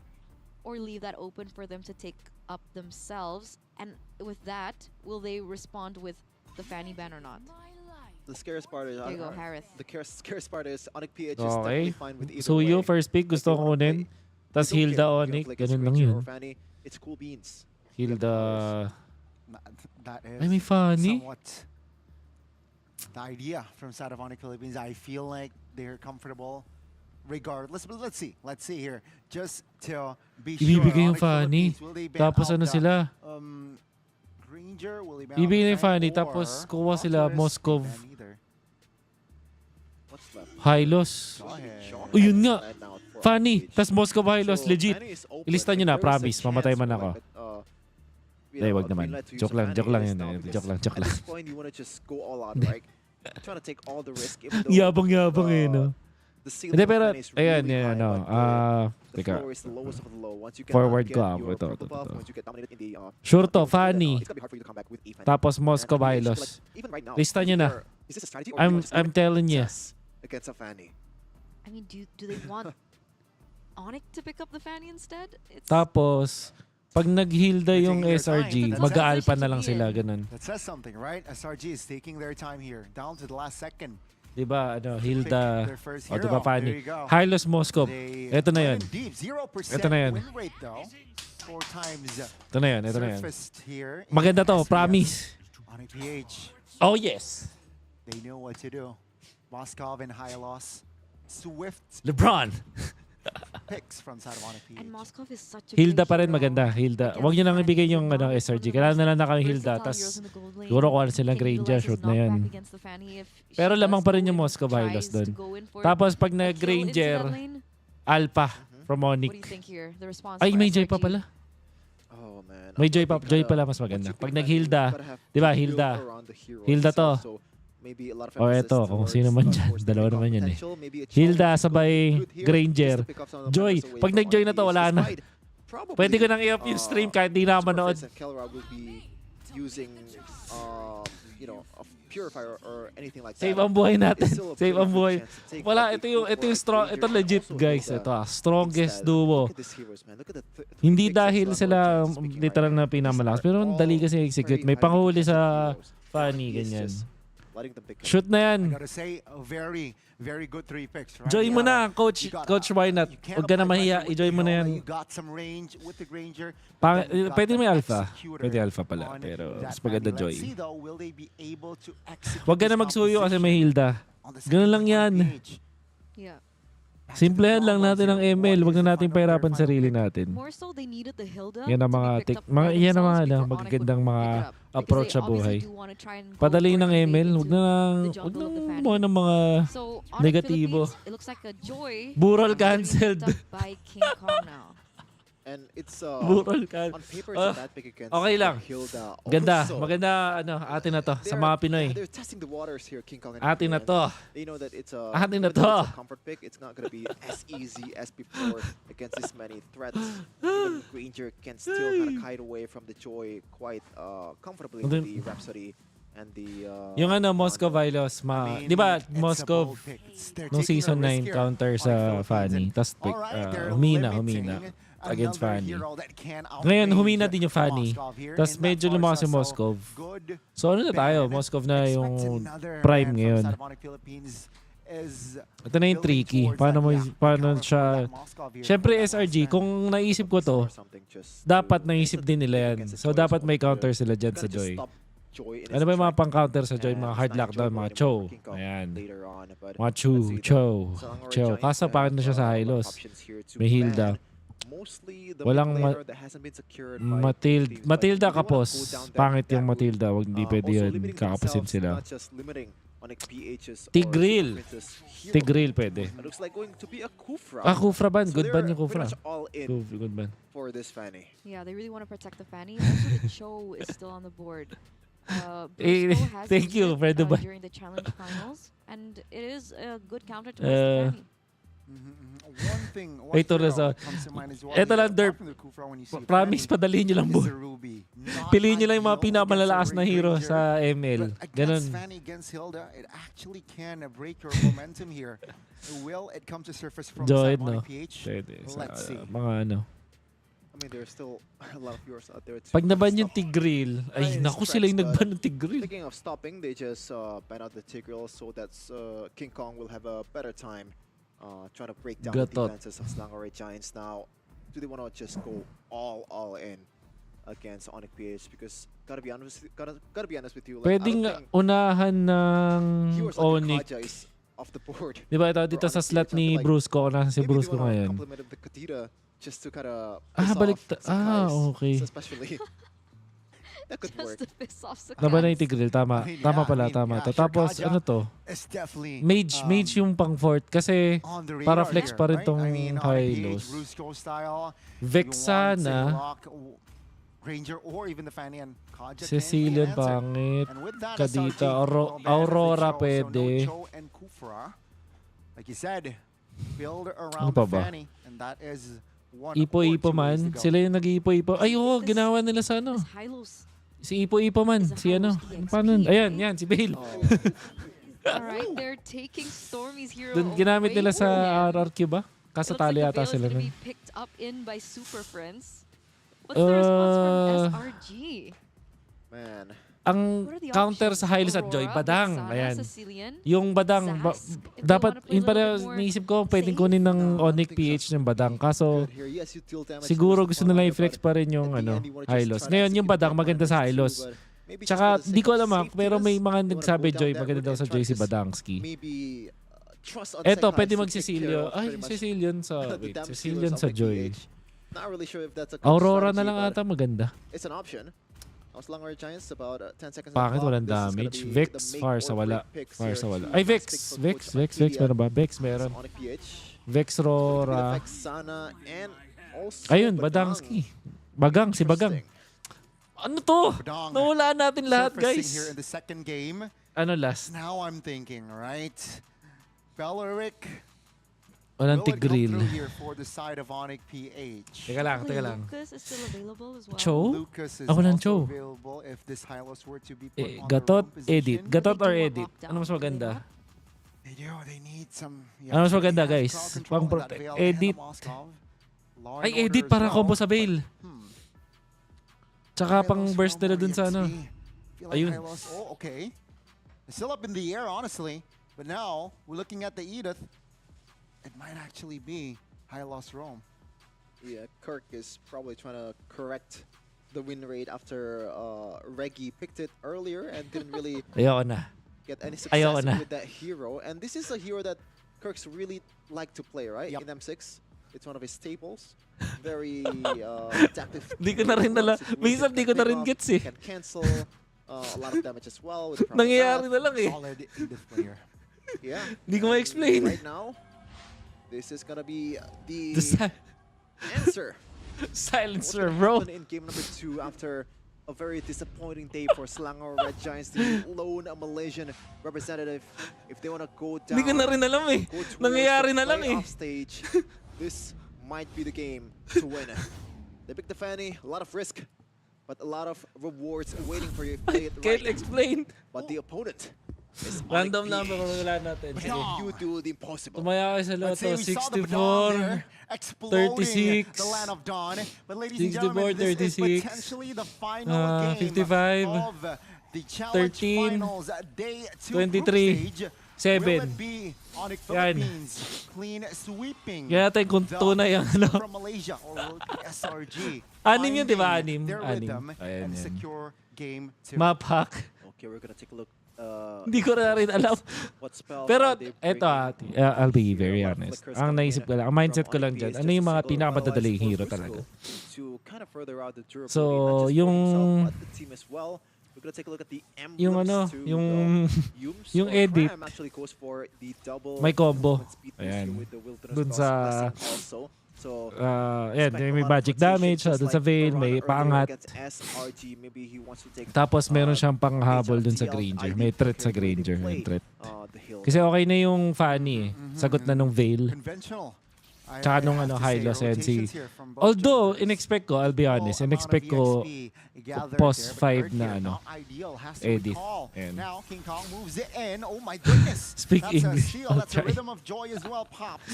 or leave that open for them to take up themselves. And with that, will they respond with the Fanny ban or not? The scariest part is There you go, Harith. the scariest part is ONIC PH is Okay. definitely fine with either So way. you first pick gusto If you ko wanna kunin. play, Tas they don't Hilda care if you ONIC, play against ganun lang Granger yun. or Fanny, it's cool beans. Hilda. That is Ay, may Fanny. somewhat the idea from side of ONIC Philippines. I feel like they're comfortable regardless. But let's see. Let's see here. Just to be sure. Ibibigay yung ONIC Fanny. Philippines, will they ban Tapos out ano the, sila? Granger? Will they ban Bibigay out yung the Fanny, Fanny, tapos or kuha sila Nautilus? Moskov. Ban either. What's left? Hylos. Jawhead. O yun nga. And out for Fanny. ONIC PH. Tas Moscow Hylos. So, Legit. Fanny is open. Ilista nyo na, There is a promise. Mamatay chance man for, ako. like, Hindi, wag naman. green light to use Joke lang, Fanny joke lang is yun. now eh. because Joke lang, joke at lang. this point, you want to just go all out, right? Trying to take all the risk, even though Yabang-yabang eh, no? the ceiling Hindi, for pero, Fanny is ayan, really yan, high, no. but the Teka. floor is the lowest of the low. Once you can Forward get ko, your ito, purple buff, ito. once you get dominated in the Sure to, purple buff, Fanny. it's gonna be hard for you to come back with a Fanny. Tapos And Moscow I feel like, Hylos. even right now, Lista nyo na. is this a strategy or do you want to just I'm telling you. success against a Fanny? I mean, do they want ONIC to pick up the Fanny instead? It's Tapos, pag nag-Hilda yung Taking their time. SRG, That's mag-aalpa such na a lang win. sila, ganun. That says something, right? SRG is taking their time here, down to the last second. Diba, ano, Pick Hilda. their first O, hero. diba, There Fanny. you go. Hylos Moscow. They Ito na yan. went deep. 0% Ito na yan. win rate though. 4 times Ito na yan, ito na yan. surfaced here. in Maganda to, SPS. promise. ONIC PH, Oh, yes. they know what to do. Moskov and Hylos, swift LeBron. picks from side of ONIC PH. and Moskov is such a Hilda great pa rin hero maganda. Hilda. against Huwag nyo nang Fanny. ibigay yung He's ano, not SRG. one of the Kailangan na lang na kami most Hilda. versatile Tas, heroes in the gold lane. siguro kuha na silang Can Granger. utilize his Shoot na knockback yan. against the Fanny if she Pero does lamang pa rin go yung in, Moscow Hylos tries dun. to go in for Tapos pag a kill into nag-Granger, that lane. Alpha from What do you ONIC. think here? The response Ay, for may Joy pa SRG? pala. Oh man. May I Joy feel pa. like Joy kinda- pala mas once maganda. you Pag pick nag-Hilda, Fanny, you gotta have di ba, to build Hilda. around the hero Hilda to. itself. So, maybe a lot of O, emphasis eto, kung towards, sino man dyan. towards the Dalawa pick-up naman yan eh. potential, maybe a Hilda Chong sabay could good here Granger. just to pick up some of the Joy, members away pag from nag-join na to, ONIC. wala na. Despite probably, Pwede ko nang i-off yung stream kahit di na manood. Superfist and Kelra will be using, a purifier or anything like Save that. ang buhay natin. It's still a Save pretty ang good buhay. chance to take Wala, what ito they yung, go ito for yung at strong, Granger ito and legit also guys. Hilda Ito strongest instead. duo. Look at these heroes, man. Look at the Hindi picks dahil that sila Slangaray is speaking literal right na now. These pinamalakas. are Pero ang dali all kasi execute. very May highly panghuli contested sa heroes. Fanny, He is ganyan. just letting them pick him. Shoot na I yan. gotta say, a very, very good 3 picks, right? Join mo na, coach. You gotta- Coach, why not? you can't Huwag ka na apply mahiya. pressure with I-join mo na the yan. Hilda. You got some range with the Granger. but then you got Pwede the may alpha. executor Pwede alpha pala. on Pero that mas maganda Fanny. Let's Joy. see though, will they be able to execute Huwag ka na this magsuyo kasi may composition Hilda. on the Ganun second lang one yan. page? Yeah. Back to the Simplahan lang problems natin ang here. ML. What Huwag is na the natin final player, pahirapan final sarili pick? natin. More so, they needed the Hilda Yan ang to mga be picked up mga by yan ang mga themselves before magagandang Onyx would mga pick it up. Because approach they sa obviously buhay. do wanna try and go Padali for ng an invade ML. Huwag into na the huwag jungle na of the Fanny. gumawa ng mga So, on negatibo. the Philippines, it looks like a Joy Bural is gonna be cancelled. picked up by King Kong now. And it's Bural ka. on paper it's a bad pick against Okay lang. Hilda. Ganda. Also, Maganda atin na to sa mga Pinoy. They're testing the waters here, King Kong and Atin na Hilda, to. and they know that it's a Atin na even though to. it's a comfort pick. It's not gonna be as easy as before against this many threats. Even Granger can still kind of kite away from the Joy quite comfortably with the Rhapsody and the Yung Moscow Vilos, I mean, di ba it's a Moscow bold pick. They're nung taking a season risk 9 here counter on sa Philippines, Fanny. and Tapos alright, they're humina limiting against another Fanny. hero that can Ngayon, outrange humina din yung Fanny. Moscow here Tapos in that medyo Barca, lumakas si so Moscow. good So ano na tayo? ban. Moscow na Expect yung another prime ban from ngayon. side of ONIC Philippines is Ito na yung building tricky. towards Paano that, mo yeah, paano cover for siya that Moscow here Siyempre from that SRG, last kung naisip ko to, or something just dapat to- naisip din nila yan. against the So Joy dapat is may what counter they're sila dyan sa gonna just Joy. stop Joy in Ano his ba yung mga track. pang-counter sa Joy? And Mga it's hard not lockdown, enjoyable mga anymore chow. for King Kong Ayan. later on, but Mga let's see the chow. Selangor Chow. Giants Kaso have, paano siya sa a lot of Hylos? options here to May Hilda. ban mostly the Walang mid-laner that hasn't been secured by Matilda, teams, but Matilda they wanna kapos. go down that- Pangit yung that route. Matilda. Wag hindi pwede Also yun. limiting Kakapasin themselves, sila. not just limiting ONIC PH's or Tigril. Super Princess hero. Tigril pwede. It looks like going to be a Kufra. Kufra ban. So Good ban they're yung Kufra. pretty much all in Good ban. for this Fanny. Yeah, they really want to protect the Fanny. Also, the Cho is still on the board. Eh, Brusco has thank used you, it, Fredo Ban. during the challenge finals, and it is a good counter towards the Fanny. One thing, one Wait, hero Torres, that comes to mind is what Eto you- lang, Derp. apart from the Kufra when you see Promise, Fanny, padalihin nyo lang is bu. the Ruby. Not Piliin nyo lang yung mga ideal pinakamalalakas against na a hero Ranger, sa ML. but Ganun. against Fanny, against Hilda, it actually can break your momentum here. Will it come to surface from Joy, side no? ONIC PH? Pwede. Sa Let's see. mga ano. I mean, there's still a lot of viewers out there. Pag naban yung stop. Tigril, ay Right, naku it's sila yung threats, nagban ng Tigril. Speaking of stopping, they just ban out the Tigreal, so that's King Kong will have a better time trying to break down the Gatot. defenses of Selangor Giants now. Do they want to just go all in against ONIC PH? Because gotta be honest with you. Like, Pwedeng I don't think unahan ng heroes like ONIC. Kaja is off the board. Di ba ito dito For sa ONIC slot PH, I ni feel like Brusco? Nasa si maybe they Brusco wanna ngayon. compliment the Katita just to kind of Balik okay. especially that could Just work. to piss off the Naban na yung cats. Tigril, tama. I mean, Tama yeah, pala, I mean, tama yeah, to. sure, Tapos Kaja ano to? It's definitely Mage yung pang fourth kasi on the para radar flex here, pa rin right? tong I mean, on Hylos. PH, Brusco style. Vex you want to sana. lock Granger or even the Fanny and Kaja Cecilian can be an answer. pangit. And with that, Kadita, SRG, Auro- no ban as they Aurora chose, so pwede. no Cho and Kufra. Like you said, build around Ano pa the ba? Fanny, and that is one Ipo-ipo or two ways to man. go. Sila yung nag-iipo-ipo. Ay, oo, This- ginawa nila sa ano. This Hylos. Si Ipo-ipo man. Is a Si ano. Hylos EXP, Paano? Ayan, right? yan. Si Bale. All right, they're taking Stormy's hero Dun, ginamit away nila sa from him. RRQ ba? Kaso It looks tali like yata the Veil is sila gonna nun. be picked up in by Super Friends. What's the response from SRG? Man, Ang What are the counter options? sa Hylos at Joy, Aurora, badang. Vexana, Ayan. Cecilian. Yung badang, Zas, if they dapat, wanna play yun a pala, little bit more naisip ko, pwedeng safe. kunin ng No, I don't ONIC think PH so. ng badang. Kaso, good here. Yes, you deal damage siguro to gusto the nila opponent, i-flex but pa rin yung at the ano, end, you wanna just Hylos. try to Ngayon, yung execute badang that maganda sa plan Hylos. too, but maybe just Tsaka, for the di ko sake of alam pero may safetyness, mga you wanna nagsabi, go down Joy, that maganda route daw and sa try Joy to si just Badangski. Maybe trust on Eto, second pwede highs to take mag-Cecilio. care of Ay, pretty much Cecilian sa, the wait, damage Cecilian dealers sa of the Joy. PH. Not really sure if that's a good Aurora na strategy, lang but ata maganda. it's an option. Selangor Giants about 10 seconds. Bakit on the clock. walang This is gonna damage? be Vex, the make far or sa break wala. picks Far here. sa wala. Two Ay, last Vex! picks for Vex! Coach Vex! Vex! Arcadia. Meron ba? Vex, This is meron. ONIC PH. Vex Rora. Sana and also Ayun, Badang. Badangski. Bagang, si Bagang. Interesting. Ano to? Badang Nawalaan natin lahat, surfacing guys. here in the second game. Ano last? Now I'm thinking, right? Belleric. Walang Will it go Tigril. through here for the side of ONIC PH? Teka lang, teka lang. Lucas is still available as well. Cho? Lucas is Ako lang, also Cho. available if this Hylos were to be put on Gatot, their own edit. position. Gatot They or do want edit? lockdown, Ano mas do they maganda? not? They do. They need some. Ano mas they maganda, have guys? crowd control Pang in that protect. Veil and the Edit. Moskov. Law Ay, and order edit as para well, combo sa but, Veil. Tsaka pang Hylos burst from nila dun sa ano. EXP. Feel like Ayun. Hylos, oh, okay. It's still up in the air, honestly. But now, we're looking at the Edith. It might actually be High Lost Rome. Yeah, Kirk is probably trying to correct the win rate after Reggie picked it earlier and didn't really Ayoko na. get any Ayoko success na. with that hero. And this is a hero that Kirk's really like to play, right? Yep. In M6. It's one of his staples. Very adaptive. Di ko na rin nala. Minsan di ko na rin gets eh. Can cancel a lot of damage as well. With the proper Nangyayari path. na lang eh. Solid Edith player. Yeah. Di ko ma-explain. Right now, this is gonna be the The answer. silencer, What's gonna bro. happen in game number 2 after a very disappointing day for Selangor Red Giants, the lone Malaysian representative. If they want to go down, Di ko na rin alam eh. go towards Nangyayari the na lang eh. playoff stage, this might be the game to win. They picked the Fanny, a lot of risk, but a lot of rewards waiting for you if you play it Can't right. explain. But the opponent is Random ONIC number kung PH. wala natin. And Sige. you do the impossible. Tumaya kayo sa Let's loto. say we saw the Badon there, 64. exploding 36, the land of Dawn. But ladies 64, and gentlemen, this is 36, potentially the final game 55, of the Challenge 13, Finals Day 2 23, group stage. 7. Will it be ONIC Yan. Philippines clean sweeping Kaya natin kung the tunay ang ano. from Malaysia, or will it be SRG Anim yun, di ba? finding Anim. their Anim. rhythm Ayan, and yan. secure game 2? Map hack. Okay, we're gonna take a look. Hindi ko na rin alam. What spells Pero are they eto bringing? I'll be very A lot of honest. flickers Ang coming naisip in ko lang, ang mindset from ko lang ONIC dyan, is ano just yung a mga single pinakamadaling analyze hero for talaga. Frisco to kind of further out the durability, So, not just for yung himself, but the team as well. We're gonna take a look at the emblems Yung ano, to yung Yums yung or edit. Cram actually goes for the double May combo. movement speed boost Ayan. here with the Wilderness Dun Cross sa blessing also. So, yan, expect a may lot of magic rotation, damage, just dun sa like veil, Varane may earlier paangat. against SRG. Maybe he wants to take Tapos meron siyang panghabol Major dun sa TL, Granger. ID May threat sa here, where they Granger. play, May threat. the hill. Kasi okay na yung Fanny eh. Sagot na nung veil. Conventional. Tsaka nung ano, Hylos and si... Although, in-expect ko, I'll be honest, in-expect ko post 5 na ano, Edith. Ayan. Now King Kong moves it in. Oh my goodness. Speak That's English. A steal. I'll That's a try. rhythm of joy as well popped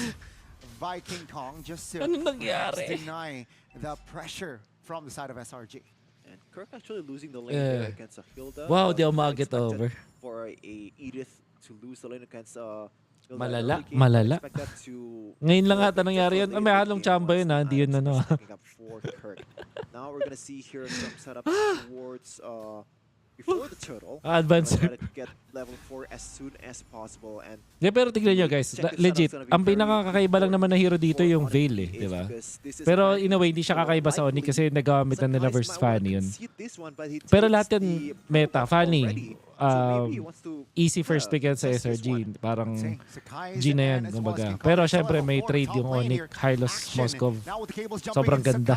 by King Kong just to Ano nangyari? deny the pressure from the side of SRG. And Kirk actually losing the lane Yeah. there against a Hilda. Wow, di ako Not mag-get expected over. For a Edith to lose the lane against Hilda Malala, early game. malala. Expect that to Ngayon lang go ata just nangyari a yun. later May halong game chamba once yun the Hindi yun Alex ano. is stacking up for Kirk. Now we're gonna see here some setup towards before the turtle. Advance. Try to get level 4 as soon as possible. And Di, pero tignan nyo guys, legit, ang pinakakakaiba lang naman na hero dito yung veil eh, di ba? Pero in a way, hindi siya kakaiba sa ONIC kasi nagagamit na nila versus Fanny yun. Pero lahat yan meta, Fanny, easy first pick yan sa SRG, parang G na yan, kumbaga. Pero syempre may trade yung ONIC, Hylos, Moskov, sobrang ganda.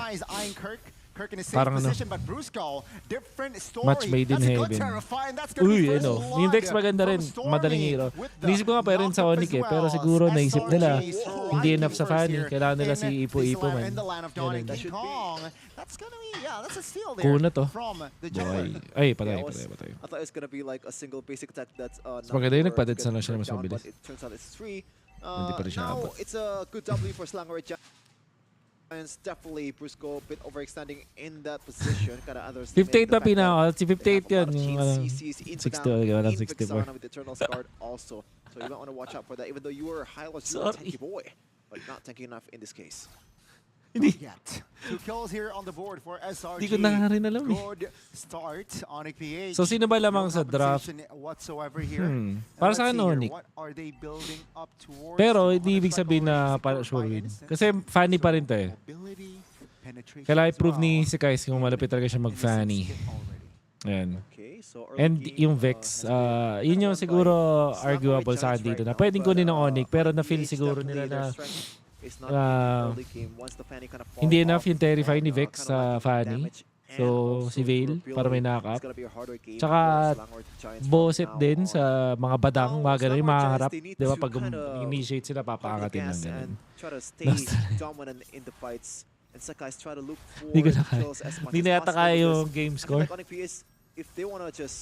Kirk in a safe Parang ano, position, but Brusco, different story. match made in That's a good heaven. terrifying. That's gonna be Uy, first ano, blood yung Vex maganda rin, from Stormy madaling hero. with the Naisip ko nga pa rin sa knock-up ONIC as eh, pero well. siguro naisip nila, SRG hindi enough sa striking Fanny, first kailangan nila here si in Ipo-Ipo this man. in the land of Dawn and Ganun. King Kong. That's gonna be, yeah, that's a steal there Cool na to. from the Boy. jungler. Ay, patay. I thought it's gonna be like a single basic attack that's maganda yun, not nagpadat for sana getting siya na mas down, mabilis. but it turns out it's 3. Hindi pa rin siya Now abot. it's a good W for Selangor Red Giants. Definitely Brusco a bit overextending in that position. Kinda underestimating 58 the pa fact that pinaka, si they 58 have a lot yun, of yung chain ano, CCs in 60, down, wala, in 64. Vixana with the Eternal Guard also. So you might want to watch out for that. Even though you were Hylos, you were a Sorry. tanky boy, but not tanky enough in this case. Not yet. 2 kills here on the board for SRG. Hindi ko na rin alam eh. Good start, ONIC PH. So sino ba lamang No sa draft? competition whatsoever here. And Para let's sa akin, see here, ONIC. what are they building up towards? Pero So, hindi ibig Motorcycle sabihin na Race para secured sure by win. Innocent. Kasi Fanny pa rin to eh. Mobility, penetration Kailangan as i-prove ni well. si Kais kung malapit talaga siya mag-Fanny. Innocent already. Ayan. Okay, so early And game, yung has Vex, been yun yung won by siguro Selangor arguable Red sa akin Giants dito right na now, pwedeng but, kunin ng ONIC pero na-feel PH siguro definitely nila their na strength is not ah, early game. Once the Fanny kind of fall hindi enough off yung terrify and, ni Vex kind of sa lacking Fanny. damage and So, also si Veil, durability, para may it's knock-up. gonna be a harder game Tsaka, for Selangor Giants from Boset now din on. sa mga badang, Now, mga ganun, yung Selangor mga Giants, harap. they need Di ba to pag kinda initiate sila, hold the papaangatin lang gas ganun. and try to stay Basta- dominant in the fights. And Sakai's try to look for Hindi ko na kaya. kills as much Hindi as na yata possible kaya because yung game I feel score. like ONIC PS, if they want to just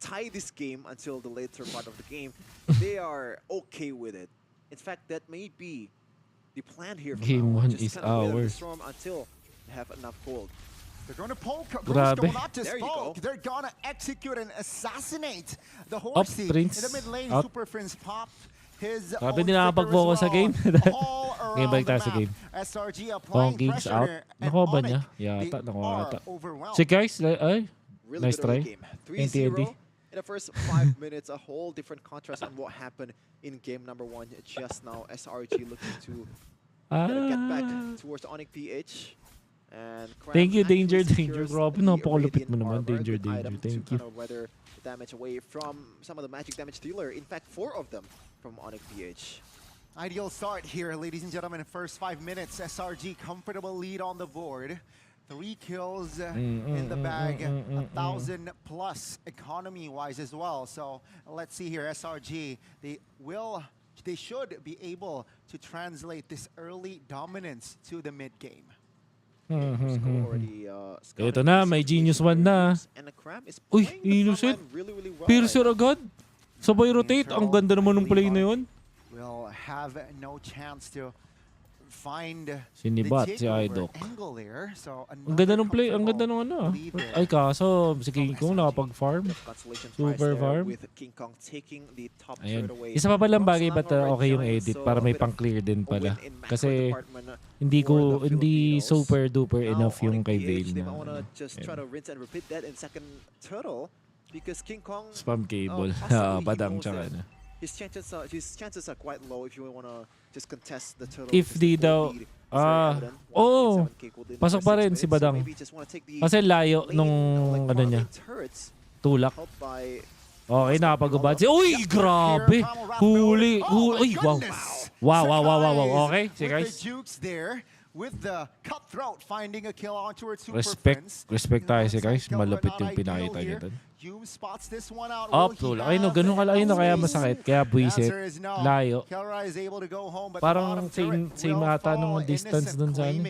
tie this game until the later part of the game, they are okay with it. In fact, that may be the plan here. From Game now on. 1 Just is kinda weather the ours. storm until they have enough gold. They're gonna poke. Grabe. Not just There you poke. go. They're gonna execute and assassinate the Up, horsey. Prince. In the mid lane, Out. Super Prince popped his Grabe, own hindi nakakapag-focus sa flicker game. as well. All Game around balik the tayo sa map. game. SRG applying Kings out. pressure. And Nakuha ba ONIC, niya? they Yata, nakuha are yata. overwhelmed. Si guys, ay. Really Nice good early try. game. NTNT. 3-0 in the first 5 minutes. A whole different contrast on what happened in game number 1 just now. SRG looking to get back towards ONIC PH. And Cram Thank you, actually Danger, Danger. secures Grabe, the napakalupit mo Radiant naman, Armor, Danger, good item Danger. Thank to you. kind of weather the damage away from some of the magic damage dealer. In fact, 4 of them from ONIC PH. Ideal start here, ladies and gentlemen. In the first 5 minutes, SRG comfortable lead on the board. 3 kills in the bag, 1,000 plus economy-wise as well. So let's see here, SRG, they should be able to translate this early dominance to the mid game. Ito na, may Genius 1 na. Uy, innocent. Piercer agad. Sabay rotate. Ang ganda naman ng play na yun. Will have no chance to find Sinibat the si takeover Idok. angle there. So Ang ganda ng another play, ang ganda comfortable ng ano. lead there. Ay kaso, si King Kong nakapag-farm. Super farm. With King Kong taking the top Ayun. third away. Isa pa palang bagay ba't Slang okay yung Giants, edit so para a may bit of pang-clear din a pala. win in macro Kasi department hindi for the hindi Filipinos. super duper Now, enough yung ONIC kay PH, Vale they na. might wanna just try Ayun. to rinse and repeat that in second turtle because King Kong Spam cable. possibly he Padang knows tsaka that na. his chances are quite low if you wanna just contest the turtle. If because di the full daw, lead is very evident. 1.7K gold in the pasok first pa 6 rin si minutes, so Badang. maybe just wanna take the Kasi layo lane, nung like ano niya, farming turrets, tulak. helped by Okay, nakapag-ubad si... Uy, grabe! Huli! Uy, wow! Wow. Okay, sige guys. With the jukes there, with the cutthroat finding a kill on towards Super Friends. Respect tayo si guys. Malupit yung pinakita niya doon. Hume spots this one out. Up, tulak. Ay no, ganun kalayo na kaya masakit. Kaya buwisit. Layo. Parang same ata nung distance dun sa ano.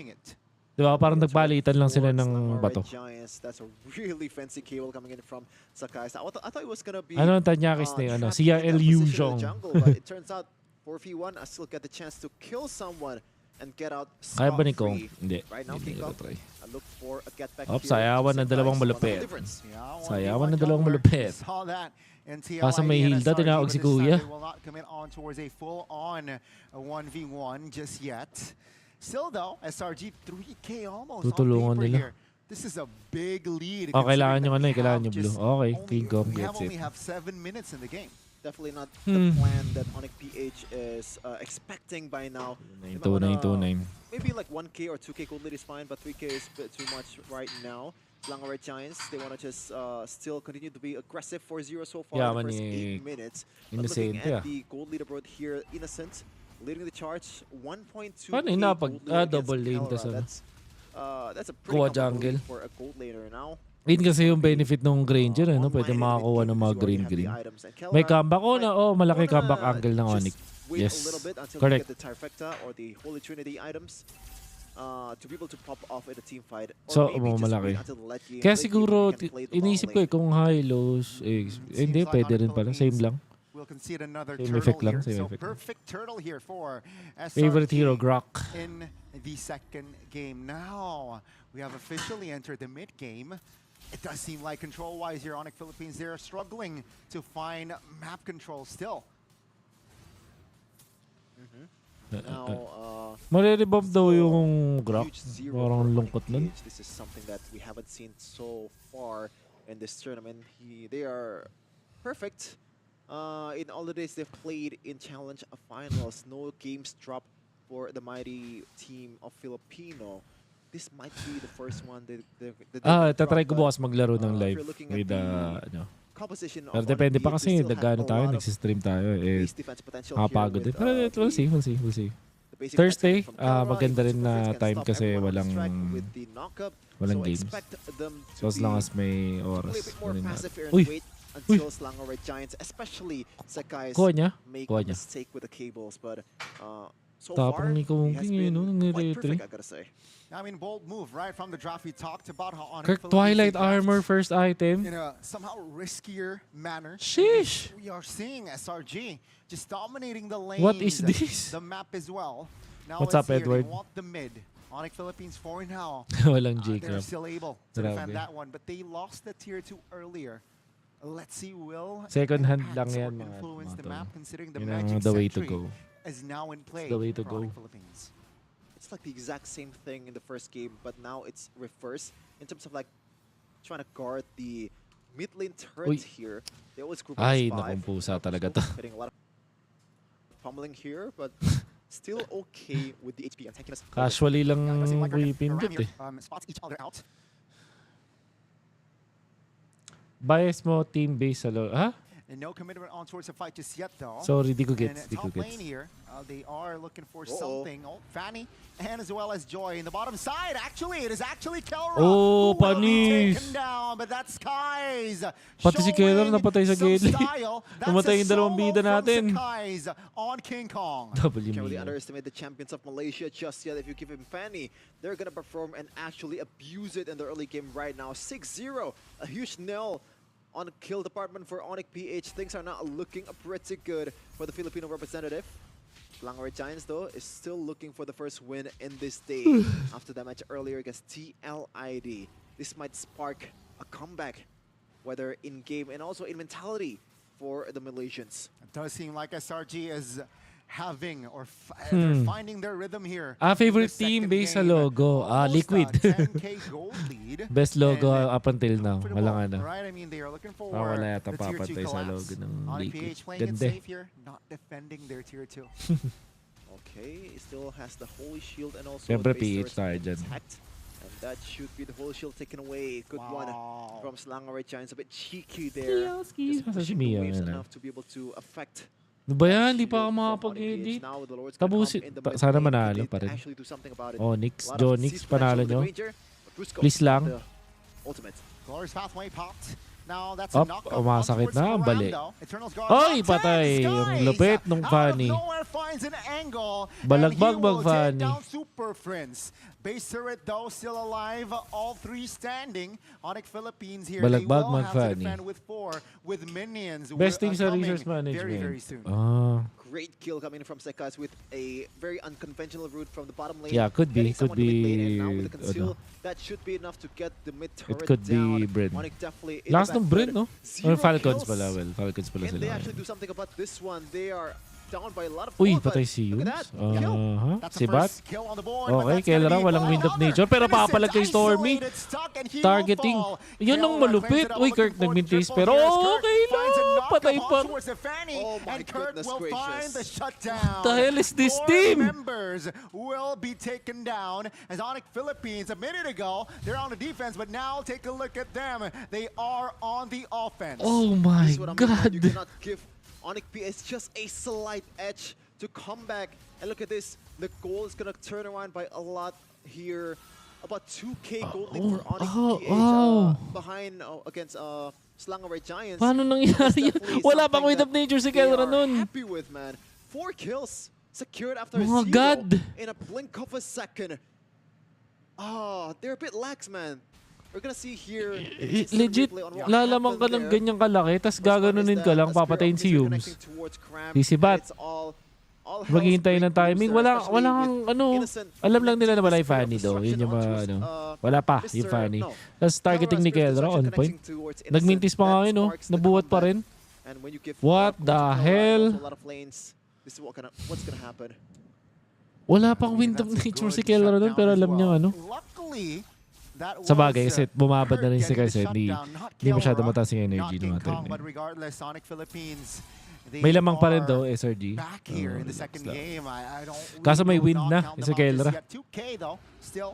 Di ba? Parang nagpalitan lang sila ng bato. Giants. That's a really fancy cable coming in from Sakai. I thought it was gonna be Ano ang Tanyakis na yun? Ano? trapped in that CRL position in the Yuzhong. jungle, but it turns out 4v1 I still get the chance to kill someone and get out Kaya ba ni Kong? scot-free. Hindi. Right now, Hindi King nila Kong, try. I look for a get back Up, here sayawan to ng dalawang Sakai. So, malupit. another difference. Sayawan ng dalawang malupit. Kaso may Hilda, tinawag si Kuya. Will not commit on towards a full-on 1v1 just yet. Still though, SRG 3K almost Tutulungan on paper nila. here. This is a big lead. Oh, kailangan considering yung ano that eh, kailangan we yung blue. have Okay, just King Kong we gets only it. have 7 minutes in the game. Definitely not the plan that ONIC PH is expecting by now. They might wanna- 2929. Maybe like 1K or 2K gold lead is fine, but 3K is a bit too much right now. Langaret Giants, they want to just still continue to be aggressive 4-0 so far in the first 8 minutes. But looking Innocent, at the gold leaderboard here, Innocent leading the charge, 1.2 Paano gold hinapag- lead against double lane Kelra. tas ano? That's a pretty Kuha comfortable jungle. lead for a gold laner now. Yun kasi yung benefit ng Granger, ano? Pwede makakuha ng mga green. May comeback. Malaki comeback angle ng ONIC. Wait Yes. a little bit until Correct. we get the Trifecta or the Holy Trinity items to be able to pop off in the team fight. Or So, maybe just malaki. wait until the late game. Kaya Late game, siguro, we can play the long inisip ko lane. kung high, lows, hindi, like pwede on rin pala. Same lang. We'll concede another Same turtle effect lang, here. same So effect lang. perfect turtle here for SRG Favorite hero, Grok. in the second game. Now, we have officially entered the mid game. It does seem like control-wise here, ONIC Philippines, they're struggling to find map control still. Now, Marirebob daw yung Grok. huge zero Parang for lungkot ONIC nun. PH. This is something that we haven't seen so far in this tournament. They are perfect. In all the days they've played in Challenge Finals, no games dropped for the mighty team of Filipino. This might be the first one that Tatry ko bukas maglaro ng live with composition pero of depende ONIC pa PH, kasi they still nagano have a tayo, lot of nagsistream tayo. base defense potential here Nakapagod din. with, Pero we'll see. the basic Thursday, attack from Kelra. maganda Even rin na Super Friends can time stop kasi everyone on walang track with the knockup. walang So games. expect them to So as long be as may a oras. bit more ano na. passive here Uy! and wait until Slangaret Giants, especially Sakai's, Kuha niya? make Kuha a niya. mistake with the cables. But so Tapang far, ni he has Kungking been no? quite perfect, I gotta say. I mean, bold move right from the draft. We talked about how ONIC Kirk Philippines Twilight they draft Armor first item. in a somehow riskier manner. Sheesh! We are seeing SRG just dominating the lanes. What is this? The map as well. Now What's let's up, see here, Edward? They want the mid ONIC Philippines 4 now. Walang They're J-Crab. still able to Grabe. defend that one, but they lost the tier 2 earlier. Let's see, will Second hand impact lang or yan, mga influence the tol. map considering the Yun ang magic the way to century go. is now in play the way to for go. ONIC Philippines. It's like the exact same thing in the first game, but now it's reversed in terms of like trying to guard the mid lane turret Uy. here. They always group Ay, as 5. nakong pusa talaga to. Hitting a lot of pummeling here, but still okay with the HP and tankiness. Casually lang Yeah, it does seem like they're pindot around here, eh. spots each other out. Bias mo team base sa ha? And no commitment on towards the fight just yet, though. Sorry, di ko And gets. Di ko top lane gets. here, they are looking for Uh-oh. something. Oh, Fanny and as well as Joy in the bottom side. Actually, it is actually Kelra Oh, who will be panis. taken down, but that's Kai's Pati si Kelra showing napatay sa some gilid. style. That's Namatay a yung dalawang solo bida from natin. Sakai's on King Kong. W Can't really Mio. underestimate the champions of Malaysia just yet. If you give him Fanny, they're gonna perform and actually abuse it in the early game right now. 6-0, a huge nil on the kill department for ONIC PH. Things are not looking pretty good for the Filipino representative. Langor Giants, though, is still looking for the first win in this day after that match earlier against TLID. This might spark a comeback, whether in game and also in mentality for the Malaysians. It does seem like SRG is having or they're finding their rhythm here. Favorite in the team second based sa game. logo. Almost, Liquid. 10K gold lead. Best logo And, up until now. pretty Walang well, ano. right? I mean, they are looking for Wala yata the tier 2 papantay sa collapse. logo ng ONIC Liquid. PH playing it Ganda. safe here, not defending their tier 2. Okay, it still has the Holy Shield and also Siyempre, the base PH tayo turret dyan. intact. And that should be the Holy Shield taken away. Good one Wow. from Slangore Giants. A bit cheeky there. Just Sa pushing si the Mia, waves yan, enough to be able to affect. Ano ba yan? that Di pa ako shield from makapag-edit. ONIC. Now the Lord's gonna Tapusin. come in the Sana mid lane. manalo They pa did rin. actually do something about it. Onyx, A lot of Jonix, CC panalo potential nyo. with the Ranger, but Brusco Please lang. the Ultimate. Glorious pathway popped. Now that's Up, a knock umasakit na, bali. Ay, patay. Ang lupit nung Fanny. Finds an angle. Balagbag and he will bag Fanny. take down Super Prince. Base turret though still alive. All 3 standing. ONIC Philippines here. Balagbag they will mag have to Fanny. defend with 4 with minions. Best team sa coming resource very, management. very soon. Ah. Great kill coming in from Sekas with a very unconventional route from the bottom lane. Yeah, could be. Getting someone Could to mid lane, be. and now with the conceal, Ano. that should be enough to get the mid turret It could down. be Brin. ONIC definitely in Last the ng back, Brin, but no? zero Or Falcons kills. pala. Well, Falcons pala Can sila. they actually do something about this one? They are down by a lot of Uy, gold, but patay si look Yun. at that. Kill. That's Si the Bat. first kill on the board, but Okay, that's gonna Kelra, be walang all wind of cover. nature. Pero Innocent, papalag kay Stormy. isolated, stuck, and he will Targeting. fall. Yun ang Kelra malupit. claims it up, Uy, looking Kurt for the nagmintis. triple. Pero Here's Kurt, okay finds a lang. knock Patay up pa. towards the Fanny, Oh my and Kurt goodness will find the gracious. shutdown. The hell is this 4 team? members will be taken down as ONIC Philippines a minute ago. They're on the defense, but now take a look at them. They are on the offense. Oh my This is what I mean, man. You God. cannot give ONIC PS just a slight edge to come back. And look at this. The goal is going to turn around by a lot here. About 2K gold lead for ONIC PH behind against Slangore Giants. Paano nangyari yun? Definitely Wala pang something wind of that nature si they Kelra are nun. happy with, man. 4 kills secured after Mga 0 God. in a blink of a second. They're a bit lax, man. We're gonna see here. instant Legit, replay on what lalamang ka happened ng there. ganyang kalaki, tas First one is gaganunin ka that lang, a Spirit papatayin si Officer Yums. connecting towards Cram, Di si Bat. and it's all hell's Maghihintay ng breaking timing. loose there, Wala especially kang, with ano, Innocent alam lang nila na wala yung Spirit Fanny daw. Yun Destruction yung mga, onto, ano. Wala pa, yung Mr. Fanny. no. Tapos targeting ni Spirit Kelra, on Destruction point. connecting towards Innocent, Nagmintis pa nga that yun, no? sparks the Nabuhat pa comeback. rin. And when you give What points the to Kelra and hell? also a lot of lanes, this is what's gonna happen. Wala pang wind of That's a nature si good Kelra doon, shutdown pero as alam niya well. ano. Luckily, that Sa bagay, was, kasi bumabad na rin si Kurt kasi getting the hindi, shutdown, not hindi masyado Kelra, mataas yung not energy ng King mga Kong, time. but regardless, ONIC Philippines, they May lamang pa rin are daw, SRG. back here in the relax second lang. game. I don't really Kaso may will win not na, count si them out just Kelra. yet. 2K though, still